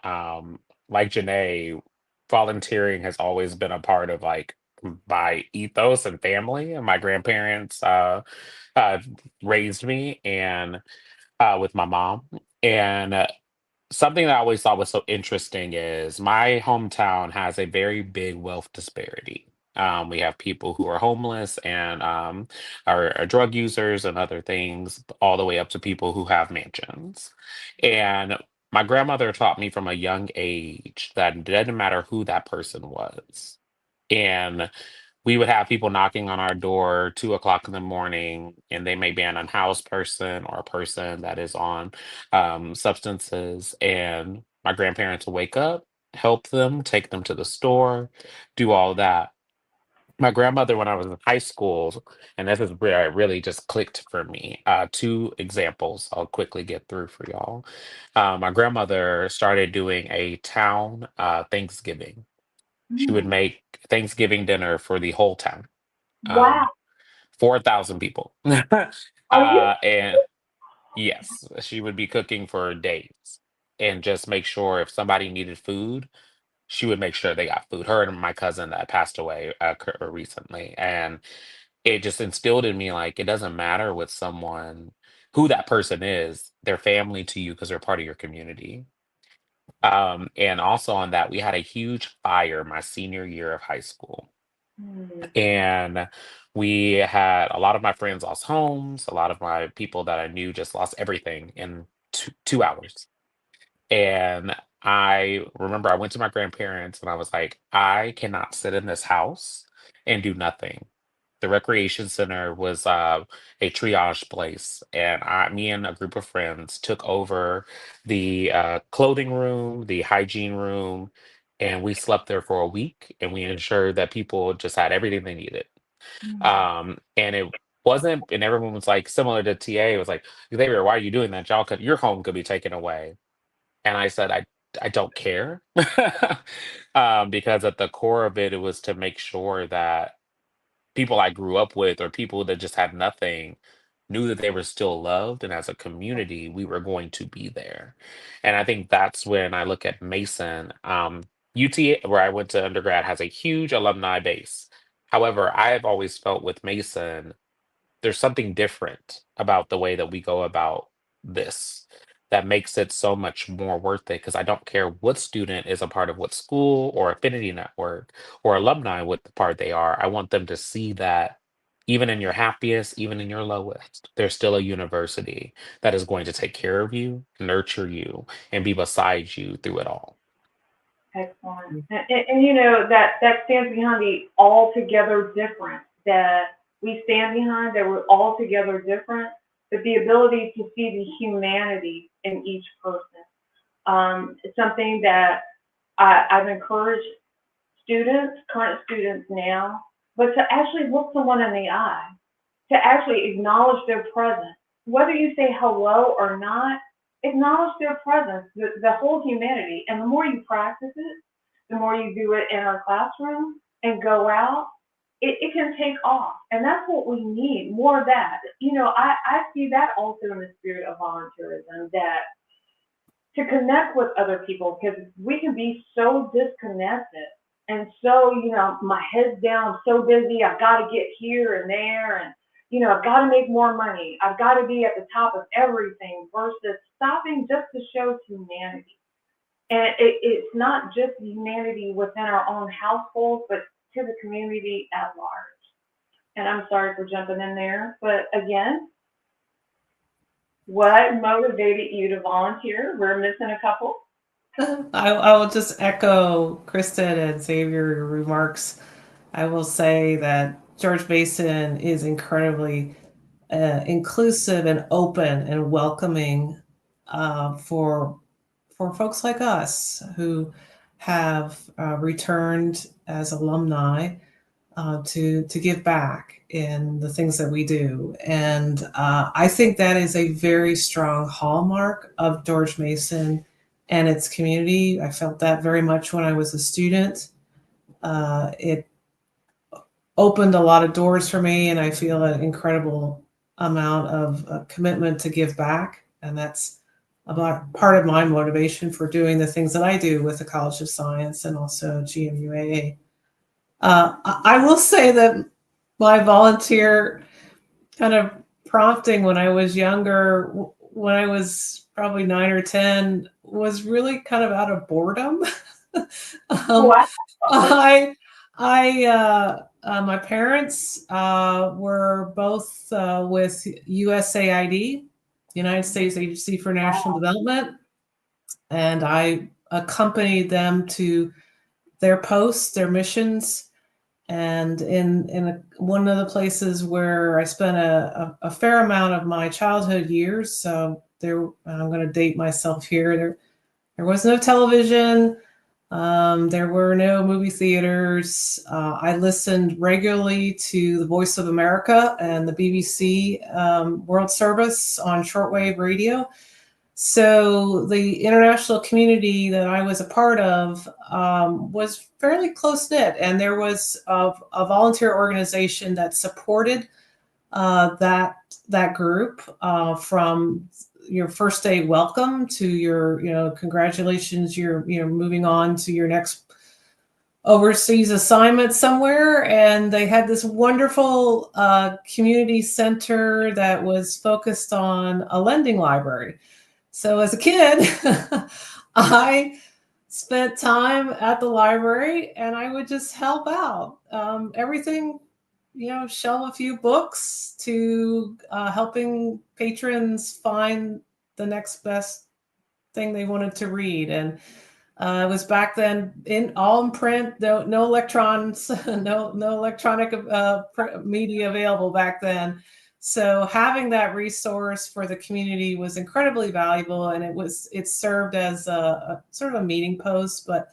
[SPEAKER 4] like Janae, volunteering has always been a part of like my ethos and family. And my grandparents raised me, and with my mom, and something that I always thought was so interesting is my hometown has a very big wealth disparity. We have people who are homeless and are drug users and other things, all the way up to people who have mansions. And my grandmother taught me from a young age that it doesn't matter who that person was. And we would have people knocking on our door 2 o'clock in the morning, and they may be an unhoused person or a person that is on substances. And my grandparents would wake up, help them, take them to the store, do all that. My grandmother, when I was in high school, and this is where it really just clicked for me. Two examples I'll quickly get through for y'all. My grandmother started doing a town Thanksgiving. She would make Thanksgiving dinner for the whole town.
[SPEAKER 1] Wow.
[SPEAKER 4] 4,000 people.
[SPEAKER 1] Are you?
[SPEAKER 4] And yes, she would be cooking for days and just make sure if somebody needed food, she would make sure they got food. Her and my cousin that passed away recently. And it just instilled in me like it doesn't matter with someone who that person is, they're family to you because they're part of your community. And also on that, we had a huge fire my senior year of high school. And we had a lot of my friends lost homes. A lot of my people that I knew just lost everything in 2 hours. And I remember I went to my grandparents and I was like, I cannot sit in this house and do nothing. The recreation center was a triage place, and me and a group of friends took over the clothing room, the hygiene room, and we slept there for a week. And we ensured that people just had everything they needed. And it wasn't, and everyone was like, similar to TA, it was like, Xavier, why are you doing that? Your home could be taken away. And I said, I don't care. Because at the core of it, it was to make sure that people I grew up with or people that just had nothing knew that they were still loved. And as a community, we were going to be there. And I think that's when I look at Mason. UT, where I went to undergrad, has a huge alumni base. However, I have always felt with Mason, there's something different about the way that we go about this that makes it so much more worth it, because I don't care what student is a part of what school or affinity network or alumni, what part they are. I want them to see that even in your happiest, even in your lowest, there's still a university that is going to take care of you, nurture you, and be beside you through it all.
[SPEAKER 1] Excellent. And you know, that stands behind the altogether different that we stand behind, that we're altogether different, but the ability to see the humanity in each person. It's something that I've encouraged students, current students now, but to actually look someone in the eye, to actually acknowledge their presence. Whether you say hello or not, acknowledge their presence, the whole humanity. And the more you practice it, the more you do it in our classroom and go out, it can take off. And that's what we need, more of that. You know, I see that also in the spirit of volunteerism, that to connect with other people, because we can be so disconnected and so, you know, my head's down, I'm so busy, I've got to get here and there, and, you know, I've got to make more money, I've got to be at the top of everything, versus stopping just to show humanity. And it's not just humanity within our own household, but to the community at large. And I'm sorry for jumping in there, but again, what motivated you to volunteer? We're missing a couple.
[SPEAKER 6] I will just echo Kristen and Xavier remarks. I will say that George Mason is incredibly inclusive and open and welcoming for folks like us who have returned as alumni to give back in the things that we do. And I think that is a very strong hallmark of George Mason and its community. I felt that very much when I was a student. It opened a lot of doors for me, and I feel an incredible amount of commitment to give back. And that's about part of my motivation for doing the things that I do with the College of Science and also GMU I will say that my volunteer kind of prompting when I was younger, when I was probably 9 or 10, was really kind of out of boredom.
[SPEAKER 1] Wow.
[SPEAKER 6] My parents were both with USAID, United States Agency for National Development, and I accompanied them to their posts, their missions. And in one of the places where I spent a fair amount of my childhood years, so I'm going to date myself here. There was no television. There were no movie theaters. I listened regularly to the Voice of America and the BBC World Service on shortwave radio. So the international community that I was a part of was fairly close-knit, and there was a volunteer organization that supported that group from your first day welcome to your, congratulations, you're moving on to your next overseas assignment somewhere. And they had this wonderful community center that was focused on a lending library. So as a kid, I spent time at the library and I would just help out. Everything, shelve a few books to helping patrons find the next best thing they wanted to read. And it was back then all in print, no electrons, no electronic media available back then. So having that resource for the community was incredibly valuable, and it served as a sort of a meeting post. But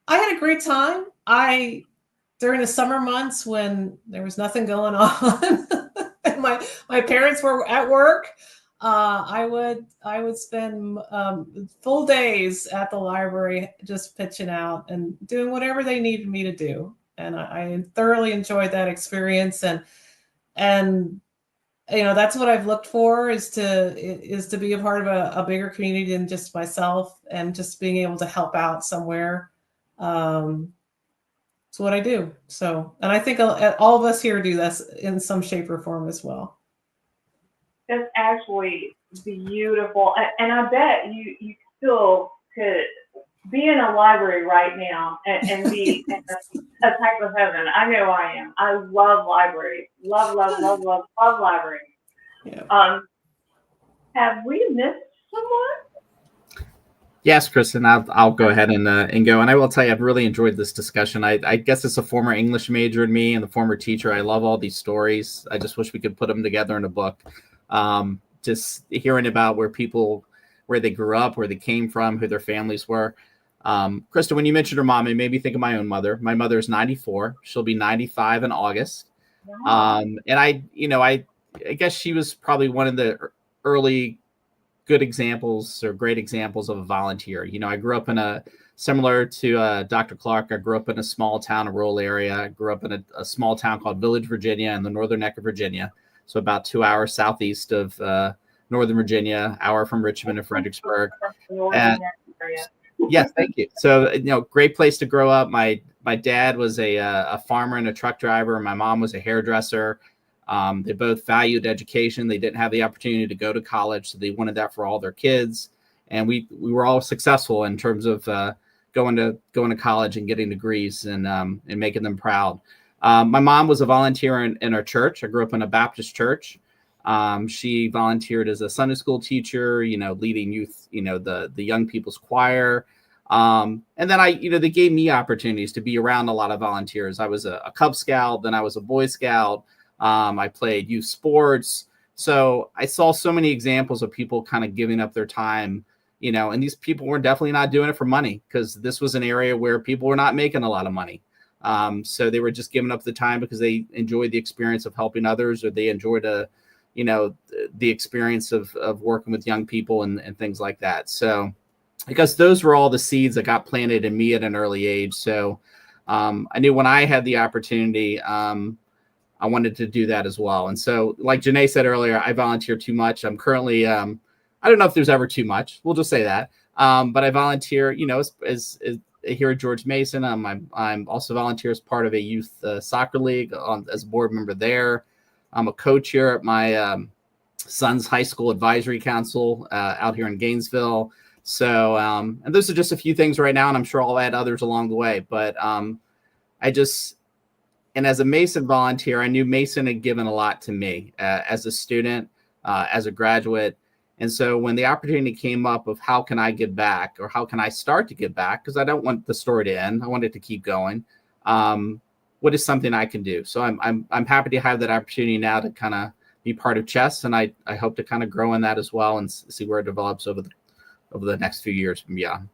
[SPEAKER 6] I had a great time. During the summer months when there was nothing going on, and my parents were at work, I would spend full days at the library just pitching out and doing whatever they needed me to do. And I thoroughly enjoyed that experience, and that's what I've looked for is to be a part of a bigger community than just myself, and just being able to help out somewhere. It's what I do. So, and I think all of us here do this in some shape or form as well.
[SPEAKER 1] That's actually beautiful. And I bet you still could be in a library right now and be in a type of heaven. I know I am. I love libraries. Love, love, love, love, love libraries.
[SPEAKER 6] Yeah.
[SPEAKER 1] Have we missed someone?
[SPEAKER 3] Yes, Kristen, I'll go ahead and go. And I will tell you, I've really enjoyed this discussion. I guess it's a former English major in me and the former teacher. I love all these stories. I just wish we could put them together in a book. Just hearing about where they grew up, where they came from, who their families were. Kristen, when you mentioned her mom, it made me think of my own mother. My mother is 94. She'll be 95 in August.
[SPEAKER 1] Wow.
[SPEAKER 3] And I guess she was probably one of the early good examples or great examples of a volunteer. I grew up similar to Dr. Clark, I grew up in a small town, a rural area. I grew up in a small town called Village, Virginia, in the northern neck of Virginia. So about 2 hours southeast of Northern Virginia, hour from Richmond and Fredericksburg. And yes, thank you. So, great place to grow up. My dad was a farmer and a truck driver, and my mom was a hairdresser. They both valued education. They didn't have the opportunity to go to college, so they wanted that for all their kids. And we were all successful in terms of going to college and getting degrees and making them proud. My mom was a volunteer in our church. I grew up in a Baptist church. She volunteered as a Sunday school teacher, leading youth, the young people's choir. And then they gave me opportunities to be around a lot of volunteers. I was a Cub Scout, then I was a Boy Scout. I played youth sports. So I saw so many examples of people kind of giving up their time, and these people were definitely not doing it for money, because this was an area where people were not making a lot of money. So they were just giving up the time because they enjoyed the experience of helping others, or they enjoyed the experience of working with young people and things like that. So because those were all the seeds that got planted in me at an early age. So I knew when I had the opportunity, I wanted to do that as well. And so, like Janae said earlier, I volunteer too much. I'm currently, I don't know if there's ever too much. We'll just say that. But I volunteer, as here at George Mason. I'm also volunteer as part of a youth soccer league as a board member there. I'm a coach here at my son's high school advisory council out here in Gainesville. So, and those are just a few things right now, and I'm sure I'll add others along the way. But and as a Mason volunteer, I knew Mason had given a lot to me as a student, as a graduate. And so when the opportunity came up of how can I give back, or how can I start to give back, because I don't want the story to end, I want it to keep going. What is something I can do? So I'm happy to have that opportunity now to kind of be part of chess, and I hope to kind of grow in that as well and see where it develops over the next few years and beyond.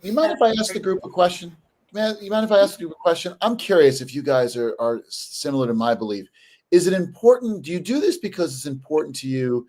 [SPEAKER 2] You mind if I ask the group a question? You mind if I ask you a question? I'm curious if you guys are similar to my belief. Is it important? Do you do this because it's important to you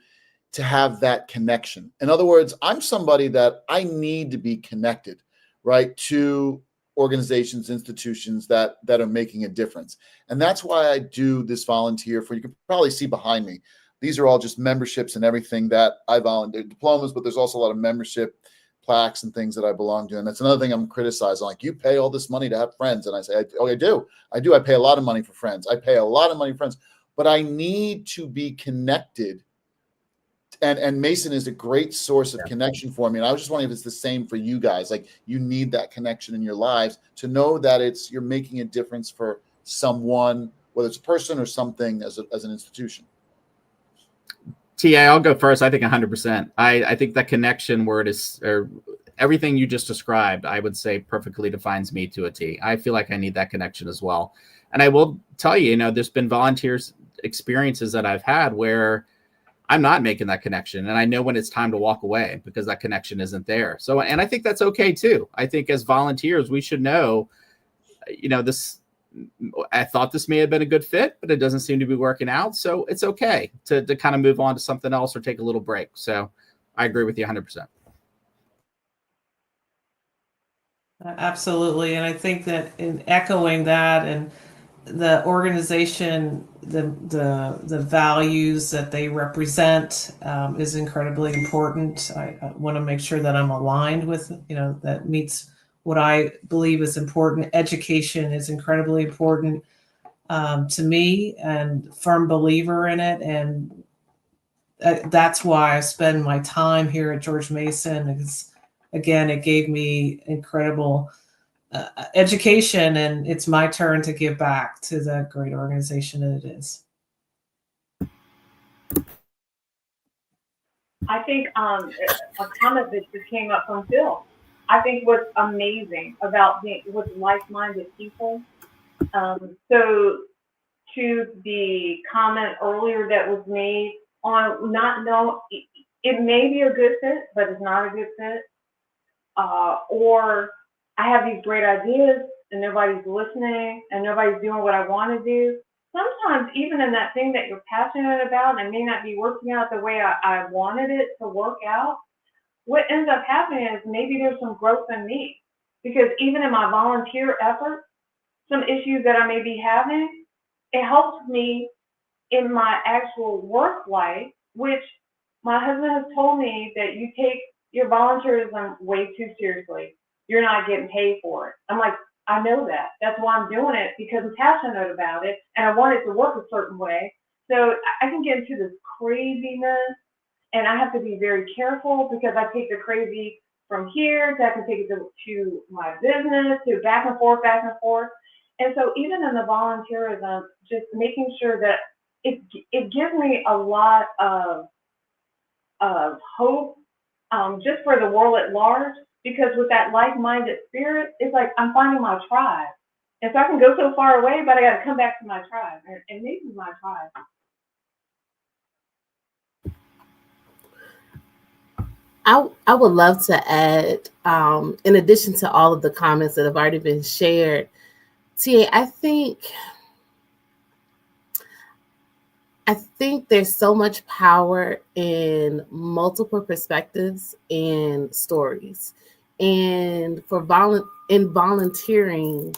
[SPEAKER 2] to have that connection? In other words, I'm somebody that I need to be connected, right, to organizations, institutions that are making a difference. And that's why I do this volunteer for. You can probably see behind me. These are all just memberships and everything that I volunteer, diplomas, but there's also a lot of membership plaques and things that I belong to. And that's another thing I'm criticizing. Like, you pay all this money to have friends. And I say, I do. I pay a lot of money for friends. I pay a lot of money for friends, but I need to be connected. And Mason is a great source of connection for me. And I was just wondering if it's the same for you guys. Like, you need that connection in your lives to know that you're making a difference for someone, whether it's a person or something as an institution.
[SPEAKER 3] TA, I'll go first. I think 100%. I think that connection word is, or everything you just described, I would say perfectly defines me to a T. I feel like I need that connection as well. And I will tell you, there's been volunteers experiences that I've had where I'm not making that connection. And I know when it's time to walk away because that connection isn't there. So, and I think that's okay too. I think as volunteers, we should know, I thought this may have been a good fit, but it doesn't seem to be working out. So it's okay to kind of move on to something else or take a little break. So I agree with you 100%.
[SPEAKER 6] Absolutely. And I think that in echoing that, and the organization, the values that they represent is incredibly important. I want to make sure that I'm aligned with, that meets what I believe is important. Education is incredibly important to me, and firm believer in it. And that's why I spend my time here at George Mason. It's again, it gave me incredible education, and it's my turn to give back to the great organization that it is.
[SPEAKER 1] I think a comment that just came up from Phil. I think what's amazing about being with like-minded people. So to the comment earlier that was made on not know, it may be a good fit, but it's not a good fit. Or I have these great ideas and nobody's listening and nobody's doing what I want to do. Sometimes even in that thing that you're passionate about and may not be working out the way I wanted it to work out, what ends up happening is maybe there's some growth in me. Because even in my volunteer efforts, some issues that I may be having, it helps me in my actual work life, which my husband has told me that you take your volunteerism way too seriously. You're not getting paid for it. I'm like, I know that. That's why I'm doing it, because I'm passionate about it and I want it to work a certain way. So I can get into this craziness and I have to be very careful because I take the crazy from here to I can take it to my business, to back and forth, back and forth. And so even in the volunteerism, just making sure that it gives me a lot of hope just for the world at large, because with that like-minded spirit, it's like I'm finding my tribe. And so I can go so far away, but I got to come back to my tribe, and this is my tribe.
[SPEAKER 5] I would love to add, in addition to all of the comments that have already been shared, TA, I think there's so much power in multiple perspectives and stories. And in volunteering,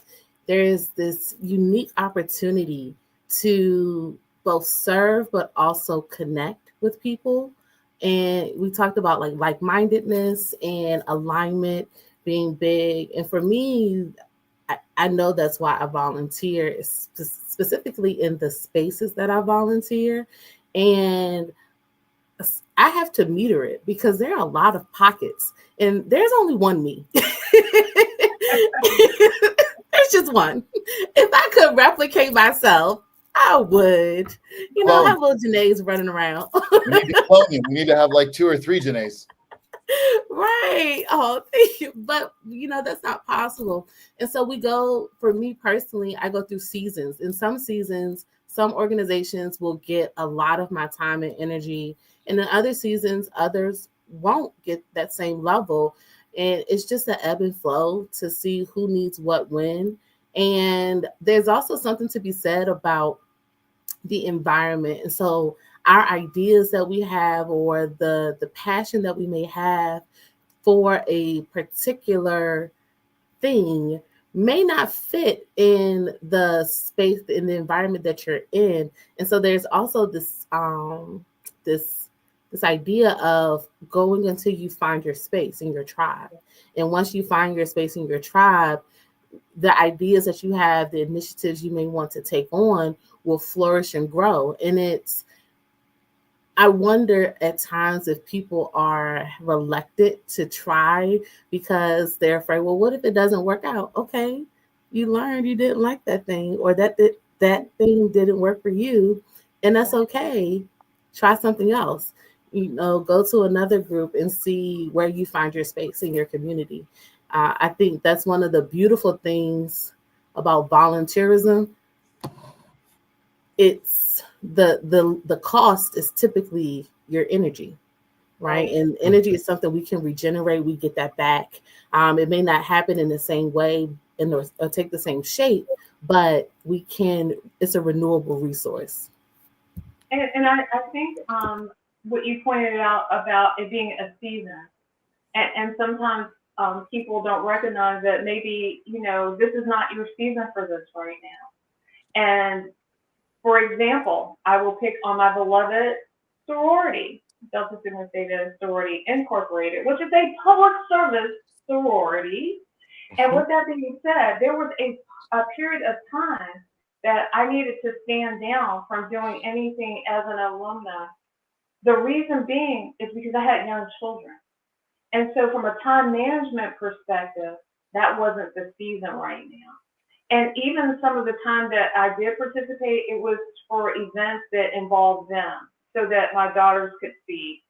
[SPEAKER 5] there is this unique opportunity to both serve but also connect with people. And we talked about like-mindedness and alignment being big. And for me, I know that's why I volunteer, specifically in the spaces that I volunteer. And I have to meter it because there are a lot of pockets and there's only one me. There's just one. If I could replicate myself, I would. Have little Janae's running around.
[SPEAKER 2] We need to have like 2 or 3 Janae's.
[SPEAKER 5] Right. Oh, thank you. But that's not possible. And so for me personally, I go through seasons. In some seasons, some organizations will get a lot of my time and energy. And in other seasons, others won't get that same level. And it's just an ebb and flow to see who needs what when. And there's also something to be said about the environment. And so our ideas that we have, or the passion that we may have for a particular thing, may not fit in the space, in the environment that you're in. And so there's also this idea of going until you find your space in your tribe. And once you find your space in your tribe, the ideas that you have, the initiatives you may want to take on will flourish and grow. And I wonder at times if people are reluctant to try because they're afraid, well, what if it doesn't work out? Okay, you learned you didn't like that thing, or that thing didn't work for you, and that's okay. Try something else. Go to another group and see where you find your space in your community. I think that's one of the beautiful things about volunteerism. It's the cost is typically your energy, right? And energy is something we can regenerate. We get that back. It may not happen in the same way or take the same shape, but we can. It's a renewable resource.
[SPEAKER 1] And I think what you pointed out about it being a season, and sometimes people don't recognize that maybe this is not your season for this right now. And for example, I will pick on my beloved sorority, Delta Sigma Theta Sorority Incorporated, which is a public service sorority. And with that being said, there was a period of time that I needed to stand down from doing anything as an alumna. The reason being is because I had young children. And so from a time management perspective, that wasn't the season right now. And even some of the time that I did participate, it was for events that involved them so that my daughters could see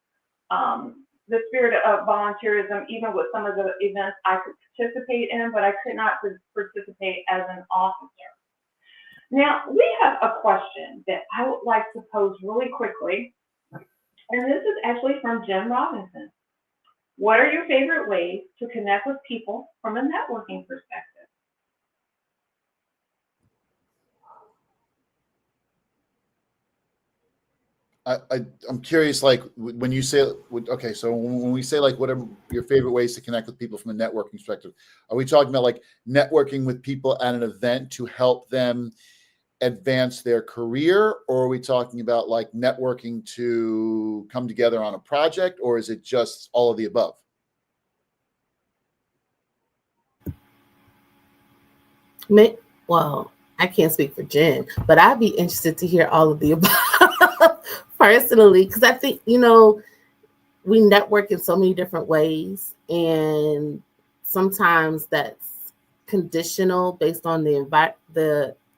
[SPEAKER 1] the spirit of volunteerism, even with some of the events I could participate in, but I could not participate as an officer. Now, we have a question that I would like to pose really quickly, and this is actually from Jim Robinson. What are your favorite ways to connect with people from a networking perspective?
[SPEAKER 2] I'm curious, like when you say, okay, so when we say like what are your favorite ways to connect with people from a networking perspective, are we talking about like networking with people at an event to help them advance their career, or are we talking about like networking to come together on a project, or is it just all of the above?
[SPEAKER 5] Well, I can't speak for Jen, but I'd be interested to hear all of the above personally, because I think, we network in so many different ways, and sometimes that's conditional based on the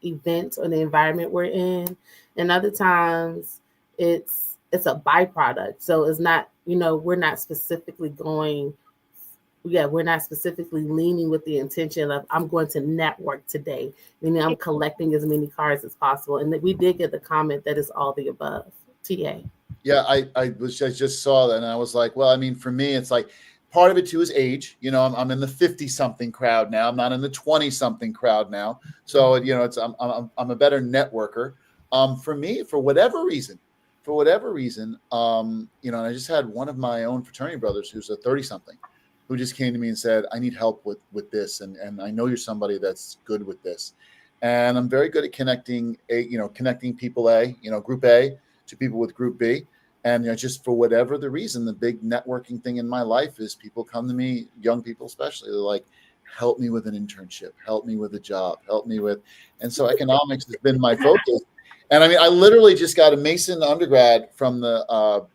[SPEAKER 5] event or the environment we're in, and other times it's a byproduct. So it's not, we're not specifically leaning with the intention of I'm going to network today, meaning I'm collecting as many cards as possible. And that we did get the comment that it's all the above. TA.
[SPEAKER 2] Yeah, I just saw that and I was like, well, I mean, for me, it's like part of it too is age. I'm in the 50-something crowd now. I'm not in the 20-something crowd now. So it's I'm a better networker. For me, for whatever reason, and I just had one of my own fraternity brothers who's a 30-something who just came to me and said, I need help with this, and I know you're somebody that's good with this, and I'm very good at connecting people group A to people with group B. And just for whatever the reason, the big networking thing in my life is people come to me, young people especially, they're like, help me with an internship, help me with a job, and so economics has been my focus. And I mean, I literally just got a Mason undergrad from the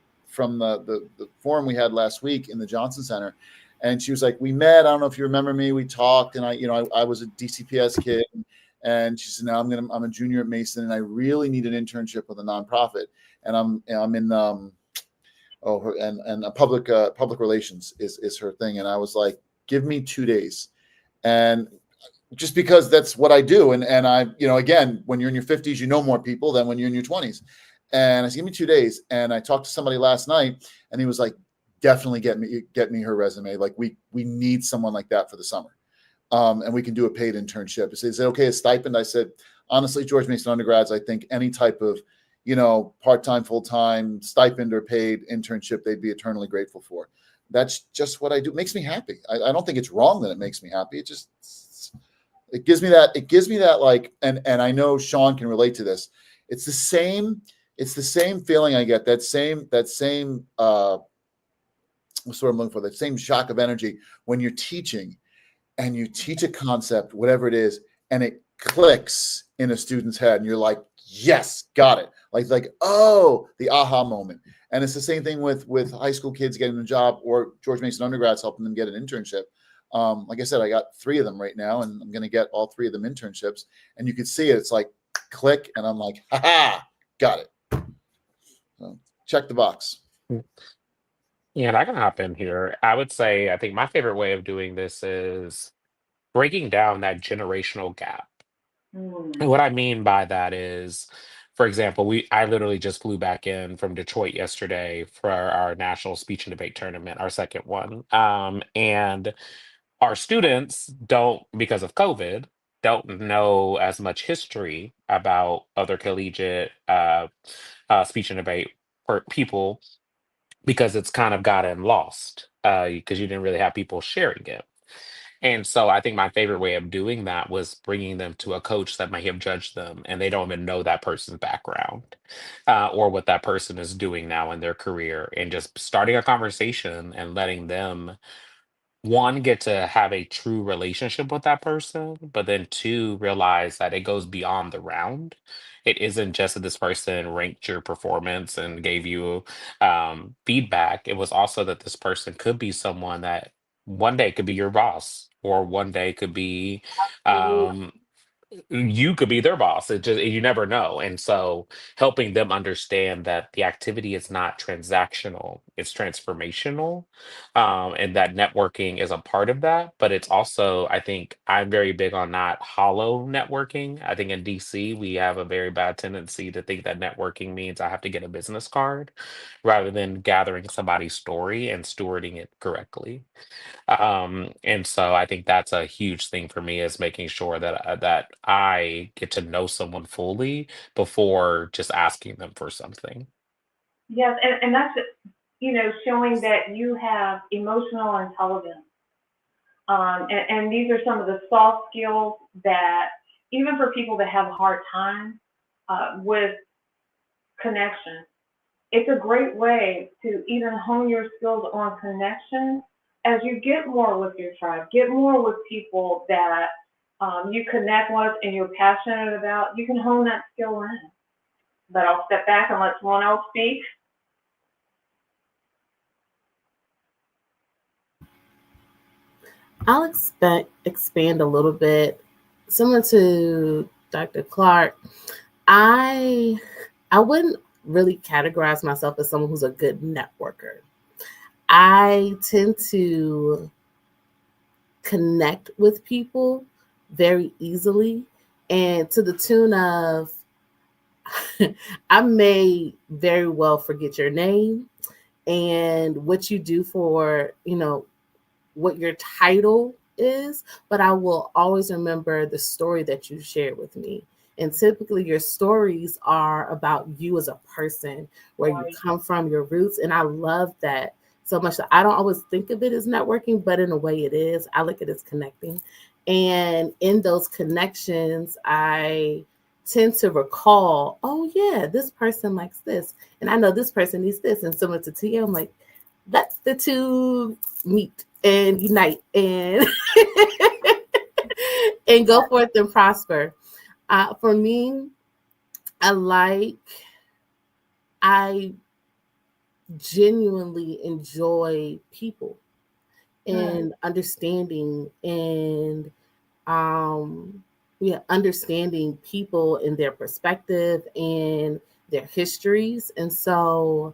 [SPEAKER 2] forum we had last week in the Johnson Center. And she was like, we met, I don't know if you remember me, we talked, and I was a DCPS kid. And she said, now I'm a junior at Mason, and I really need an internship with a nonprofit. And I'm in public relations is her thing. And I was like, give me 2 days, and just because that's what I do. And I again, when you're in your 50s, more people than when you're in your 20s. And I said, give me 2 days. And I talked to somebody last night, and he was like, definitely get me her resume. Like we need someone like that for the summer. And we can do a paid internship. He said, is it okay, a stipend? I said, honestly, George Mason undergrads, I think any type of, part-time, full-time, stipend or paid internship, they'd be eternally grateful for. That's just what I do. It makes me happy. I don't think it's wrong that it makes me happy. It gives me that like, and I know Sean can relate to this. It's the same feeling I get, that same what's what I'm looking for, that same shock of energy when you're teaching and you teach a concept, whatever it is, and it clicks in a student's head and you're like, yes, got it. Like, oh, the aha moment. And it's the same thing with high school kids getting a job, or George Mason undergrads helping them get an internship. Like I said, I got 3 of them right now, and I'm going to get all 3 of them internships. And you can see it. It's like click, and I'm like, ha, got it. So check the box.
[SPEAKER 4] Yeah, and I can hop in here. I would say I think my favorite way of doing this is breaking down that generational gap. And what I mean by that is, for example, I literally just flew back in from Detroit yesterday for our national speech and debate tournament, our second one. And our students don't, because of COVID, don't know as much history about other collegiate speech and debate people, because it's kind of gotten lost because you didn't really have people sharing it. And so I think my favorite way of doing that was bringing them to a coach that may have judged them and they don't even know that person's background or what that person is doing now in their career, and just starting a conversation and letting them, one, get to have a true relationship with that person, but then two, realize that it goes beyond the round it isn't just that this person ranked your performance and gave you feedback. It was also that this person could be someone that one day could be your boss, or one day could be
[SPEAKER 1] Absolutely.
[SPEAKER 4] um, you could be their boss. It just, you never know. And so helping them understand that the activity is not transactional, it's transformational. And that networking is a part of that. But it's also, I think I'm very big on not hollow networking. I think in DC, we have a very bad tendency to think that networking means I have to get a business card rather than gathering somebody's story and stewarding it correctly. And so I think that's a huge thing for me, is making sure that I get to know someone fully before just asking them for something.
[SPEAKER 1] Yes, and that's, showing that you have emotional intelligence. And these are some of the soft skills that, even for people that have a hard time with connection, it's a great way to even hone your skills on connection as you get more with your tribe, get more with people that you connect with and you're passionate about. You can hone that skill in. But I'll step back and let someone else speak.
[SPEAKER 5] I'll expand a little bit, similar to Dr. Clark. I wouldn't really categorize myself as someone who's a good networker. I tend to connect with people very easily, and to the tune of I may very well forget your name and what you do for, what your title is, but I will always remember the story that you shared with me. And typically your stories are about you as a person, where you come from, your roots. And I love that so much. I don't always think of it as networking, but in a way it is. I look at it as connecting. And in those connections, I tend to recall, oh yeah, this person likes this. And I know this person needs this. And similar to Tia, I'm like, let the two meet and unite and and go forth and prosper. For me, I genuinely enjoy people and understanding, and understanding people and their perspective and their histories. And so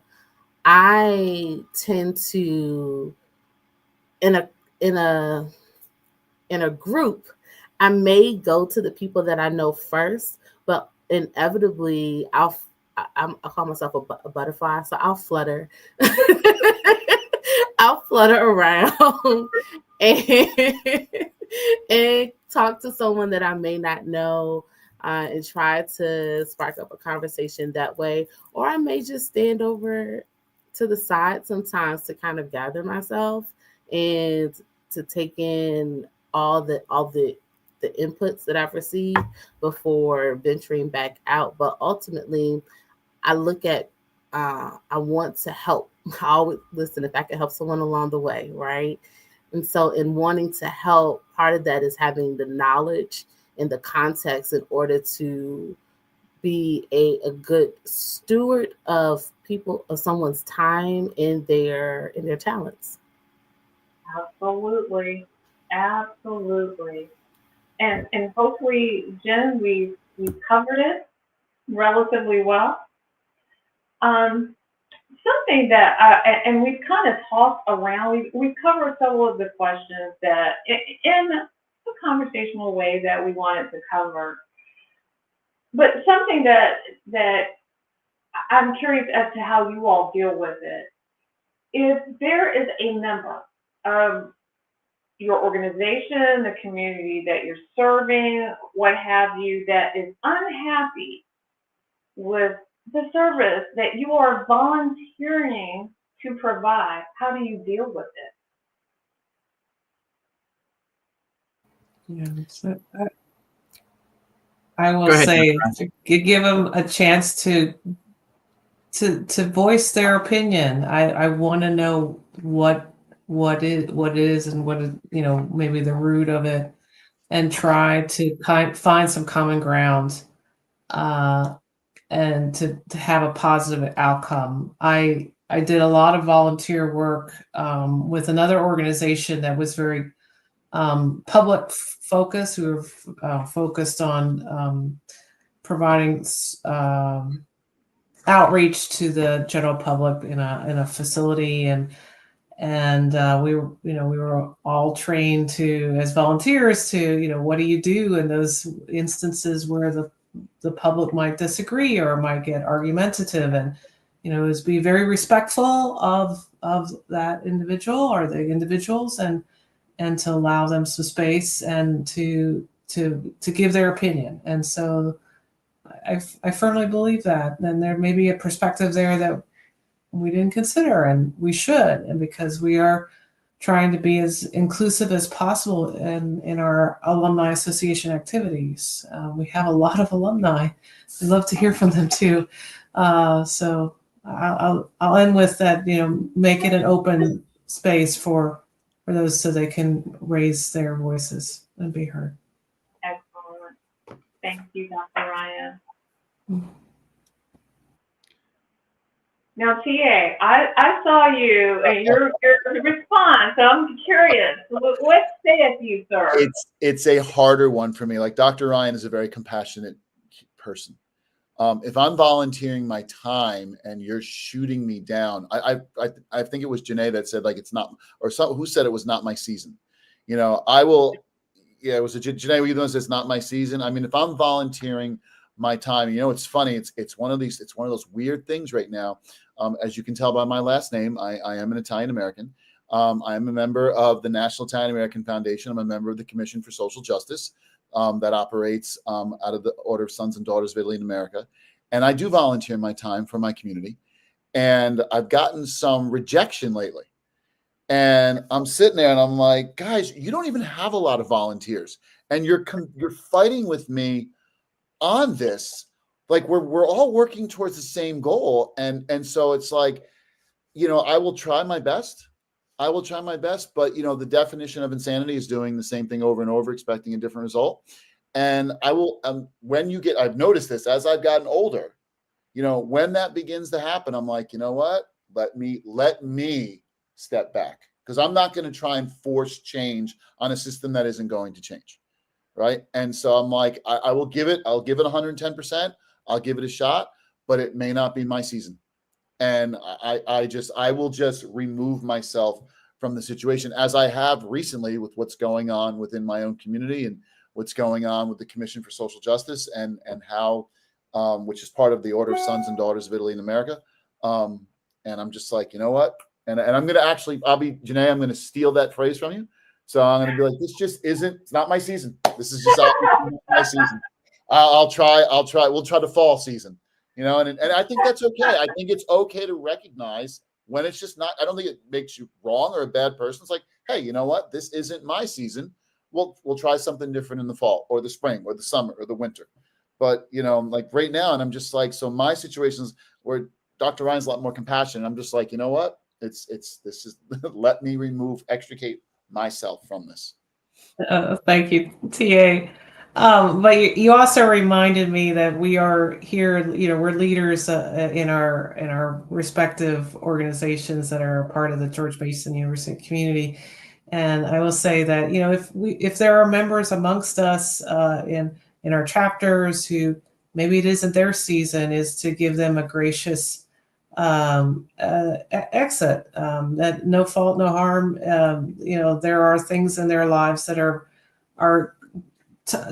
[SPEAKER 5] I tend to, in a group, I may go to the people that I know first, but inevitably I call myself a butterfly, so I'll flutter. I'll flutter around and talk to someone that I may not know, and try to spark up a conversation that way. Or I may just stand over to the side sometimes to kind of gather myself and to take in all the inputs that I've received before venturing back out. But ultimately, I look at, I want to help. I always listen, if I can help someone along the way, right? And so in wanting to help, part of that is having the knowledge and the context in order to be a good steward of someone's time and their talents.
[SPEAKER 1] Absolutely. And hopefully, Jen, we've covered it relatively well. Something that and we've kind of talked around, we've covered several of the questions that in a conversational way that we wanted to cover. But something that I'm curious as to how you all deal with it. If there is a member of your organization, the community that you're serving, what have you, that is unhappy with the service that you are volunteering to provide, how do you deal with it?
[SPEAKER 6] Yeah, so I will
[SPEAKER 3] Go ahead,
[SPEAKER 6] say,
[SPEAKER 3] Dr.
[SPEAKER 6] give them a chance to voice their opinion. I want to know what it is and what is, maybe the root of it, and try to find some common ground. to have a positive outcome. I did a lot of volunteer work with another organization that was very public focused. We were focused on providing outreach to the general public in a facility, and we were, we were all trained to, as volunteers, to, what do you do in those instances where the public might disagree or might get argumentative, and is be very respectful of that individual or the individuals, and to allow them some space and to give their opinion. And so I firmly believe that. And there may be a perspective there that we didn't consider, and we should, and because we are trying to be as inclusive as possible in our alumni association activities. We have a lot of alumni. We'd love to hear from them too. So I'll end with that. Make it an open space for those so they can raise their voices and be heard.
[SPEAKER 1] Excellent. Thank you, Dr. Ryan. Now, TA, I saw you and your response. So I'm curious. What saith you, sir?
[SPEAKER 2] It's a harder one for me. Like, Dr. Ryan is a very compassionate person. If I'm volunteering my time and you're shooting me down, I think it was Janae that said, like, it's not, or who said it was not my season. I will. Yeah, it was Janae. Were you the one that says it's not my season? I mean, if I'm volunteering my time, it's funny. It's one of those weird things right now. As you can tell by my last name, I am an Italian American. I am a member of the National Italian American Foundation. I'm a member of the Commission for Social Justice that operates out of the Order of Sons and Daughters of Italy in America. And I do volunteer my time for my community. And I've gotten some rejection lately. And I'm sitting there and I'm like, guys, you don't even have a lot of volunteers. And you're fighting with me on this. Like, we're all working towards the same goal. And so it's like, I will try my best. But, the definition of insanity is doing the same thing over and over, expecting a different result. And I will, I've noticed this as I've gotten older, when that begins to happen, I'm like, you know what? Let me step back, because I'm not going to try and force change on a system that isn't going to change. Right. And so I'm like, I'll give it 110%. I'll give it a shot, but it may not be my season. And I will just remove myself from the situation, as I have recently with what's going on within my own community and what's going on with the Commission for Social Justice and how, which is part of the Order of Sons and Daughters of Italy in America. And I'm just like, you know what? And I'm going to Janae, I'm going to steal that phrase from you. So I'm going to be like, it's not my season. This is just not my season. We'll try the fall season, and I think that's okay. I think it's okay to recognize when it's just not. I don't think it makes you wrong or a bad person. It's like, hey, you know what? This isn't my season. We'll try something different in the fall or the spring or the summer or the winter. But, like right now, and I'm just like, so my situations where Dr. Ryan's a lot more compassionate. I'm just like, you know what? This is let me extricate myself from this.
[SPEAKER 6] Thank you, TA. But you also reminded me that we are here, we're leaders in our respective organizations that are part of the George Mason University community. And I will say that, if there are members amongst us in our chapters who maybe it isn't their season, is to give them a gracious exit, that no fault, no harm. There are things in their lives that are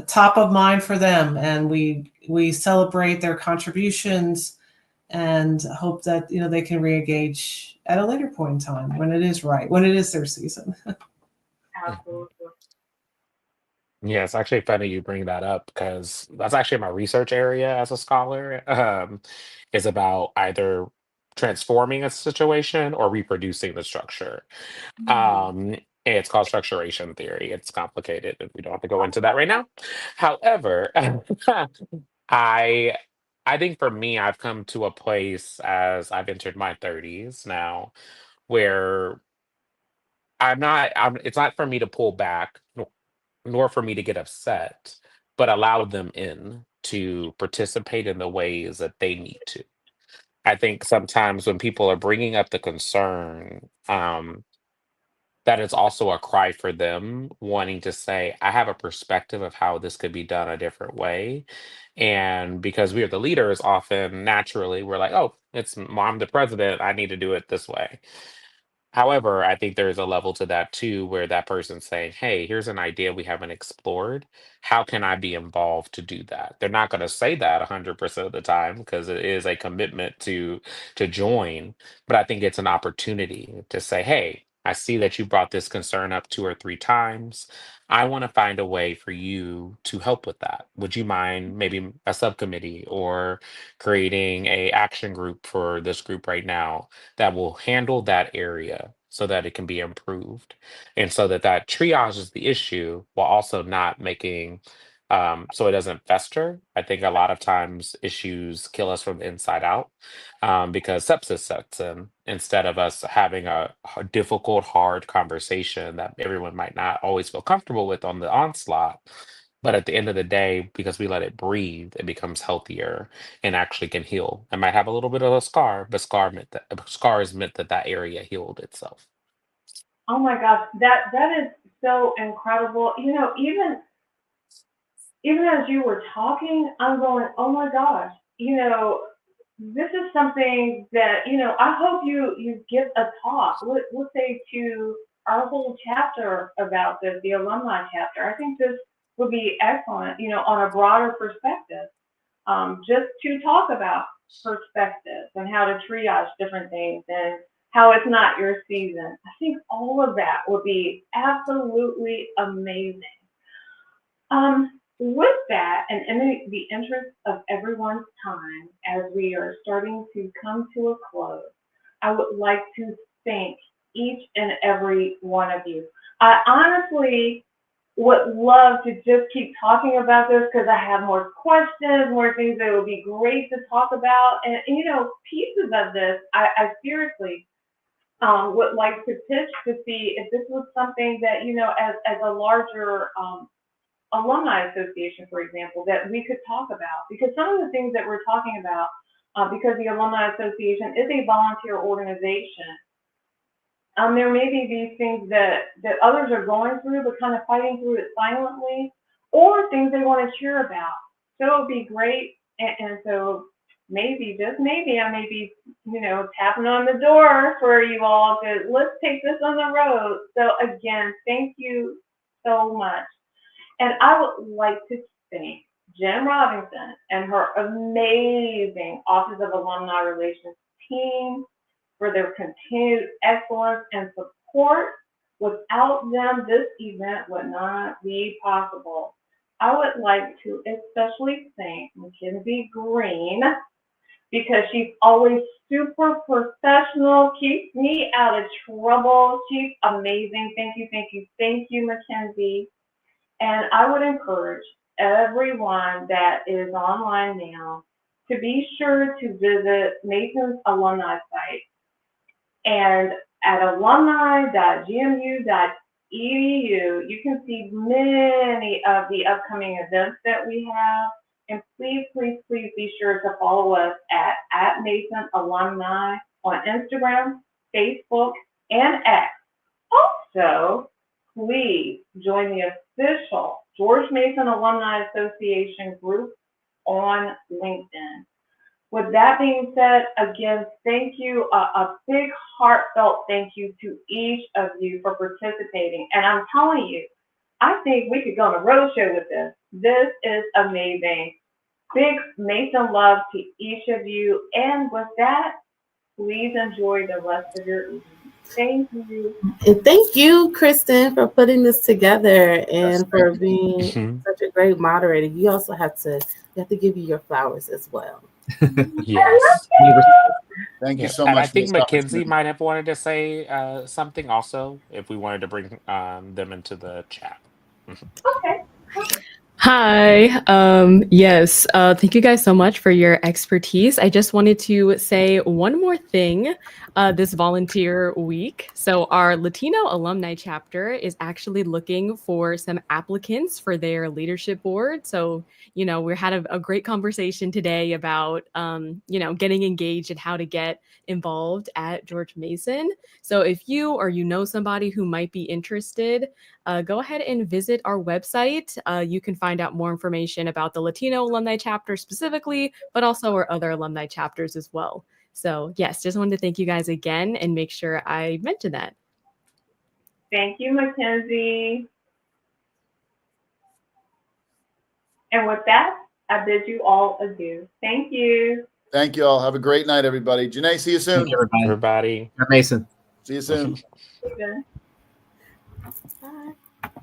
[SPEAKER 6] top of mind for them, and we celebrate their contributions and hope that they can re-engage at a later point in time when it is right, when it is their season.
[SPEAKER 1] Absolutely.
[SPEAKER 4] Yeah, it's actually funny you bring that up, because that's actually my research area as a scholar, is about either transforming a situation or reproducing the structure. It's called structuration theory. It's complicated, and we don't have to go into that right now. However, I I think for me, I've come to a place as I've entered my 30s now where it's not for me to pull back, nor for me to get upset, but allow them in. to participate in the ways that they need to. I think sometimes when people are bringing up the concern, that is also a cry for them wanting to say, I have a perspective of how this could be done a different way. And because we are the leaders, often naturally we're like, oh, I'm the president, I need to do it this way. However, I think there's a level to that too, where that person's saying, hey, here's an idea we haven't explored. How can I be involved to do that? They're not going to say that 100% of the time because it is a commitment to join. But I think it's an opportunity to say, hey, I see that you brought this concern up 2 or 3 times. I want to find a way for you to help with that. Would you mind maybe a subcommittee or creating a action group for this group right now that will handle that area so that it can be improved and so that that triages the issue while also not making so it doesn't fester. I think a lot of times issues kill us from the inside out because sepsis sets in instead of us having a difficult, hard conversation that everyone might not always feel comfortable with on the onslaught. But at the end of the day, because we let it breathe, it becomes healthier and actually can heal. It might have a little bit of a scar, but scar is meant that that area healed itself.
[SPEAKER 1] Oh my gosh, that is so incredible. You know, even as you were talking, I'm going, oh my gosh, you know, this is something that, you know, I hope you give a talk, let's say to our whole chapter about this, the alumni chapter. I think this would be excellent, you know, on a broader perspective, just to talk about perspectives and how to triage different things and how it's not your season. I think all of that would be absolutely amazing. With that, and in the interest of everyone's time, as we are starting to come to a close, I would like to thank each and every one of you. I honestly would love to just keep talking about this because I have more questions, more things that would be great to talk about. And you know, pieces of this, I seriously would like to pitch to see if this was something that, you know, as a larger alumni association, for example, that we could talk about, because some of the things that we're talking about, because the Alumni Association is a volunteer organization, there may be these things that others are going through, but kind of fighting through it silently, or things they want to cheer about. So it would be great, and so maybe, just maybe, I may be, you know, tapping on the door for you all to let's take this on the road. So again, thank you so much. And I would like to thank Jen Robinson and her amazing Office of Alumni Relations team for their continued excellence and support. Without them, this event would not be possible. I would like to especially thank Mackenzie Green because she's always super professional, keeps me out of trouble. She's amazing. Thank you, thank you, thank you, Mackenzie. And I would encourage everyone that is online now to be sure to visit Mason's alumni site. And at alumni.gmu.edu, you can see many of the upcoming events that we have. And please, please, please be sure to follow us at Mason Alumni on Instagram, Facebook, and X. Also, please join the official George Mason Alumni Association group on LinkedIn. With that being said, again, thank you, a big heartfelt thank you to each of you for participating. And I'm telling you, I think we could go on a road show with this. This is amazing. Big Mason love to each of you. And with that, please enjoy the rest of your evening. Thank you.
[SPEAKER 5] And thank you, Kristen, for putting this together and for being such a great moderator. You also have to give you your flowers as well.
[SPEAKER 4] Yes.
[SPEAKER 2] Thank you
[SPEAKER 4] Yeah.
[SPEAKER 2] so
[SPEAKER 4] And
[SPEAKER 2] much.
[SPEAKER 4] I
[SPEAKER 2] for
[SPEAKER 4] think
[SPEAKER 2] this
[SPEAKER 4] Mackenzie
[SPEAKER 2] opportunity.
[SPEAKER 4] might have wanted to say something also if we wanted to bring them into the chat.
[SPEAKER 1] Okay.
[SPEAKER 7] Hi. Yes. Thank you guys so much for your expertise. I just wanted to say one more thing this volunteer week. So, our Latino alumni chapter is actually looking for some applicants for their leadership board. So, we had a great conversation today about, getting engaged and how to get involved at George Mason. So, if you or you know somebody who might be interested, go ahead and visit our website. You can find out more information about the Latino alumni chapter specifically, but also our other alumni chapters as well. So yes, just wanted to thank you guys again and make sure I mentioned that.
[SPEAKER 1] Thank you, Mackenzie. And with that, I bid you all adieu. Thank you.
[SPEAKER 2] Thank you all. Have a great night, everybody. Janae, see you soon.
[SPEAKER 3] Thank you, everybody.
[SPEAKER 4] Everybody.
[SPEAKER 3] Mason.
[SPEAKER 2] See you soon.
[SPEAKER 1] Good.
[SPEAKER 5] Bye.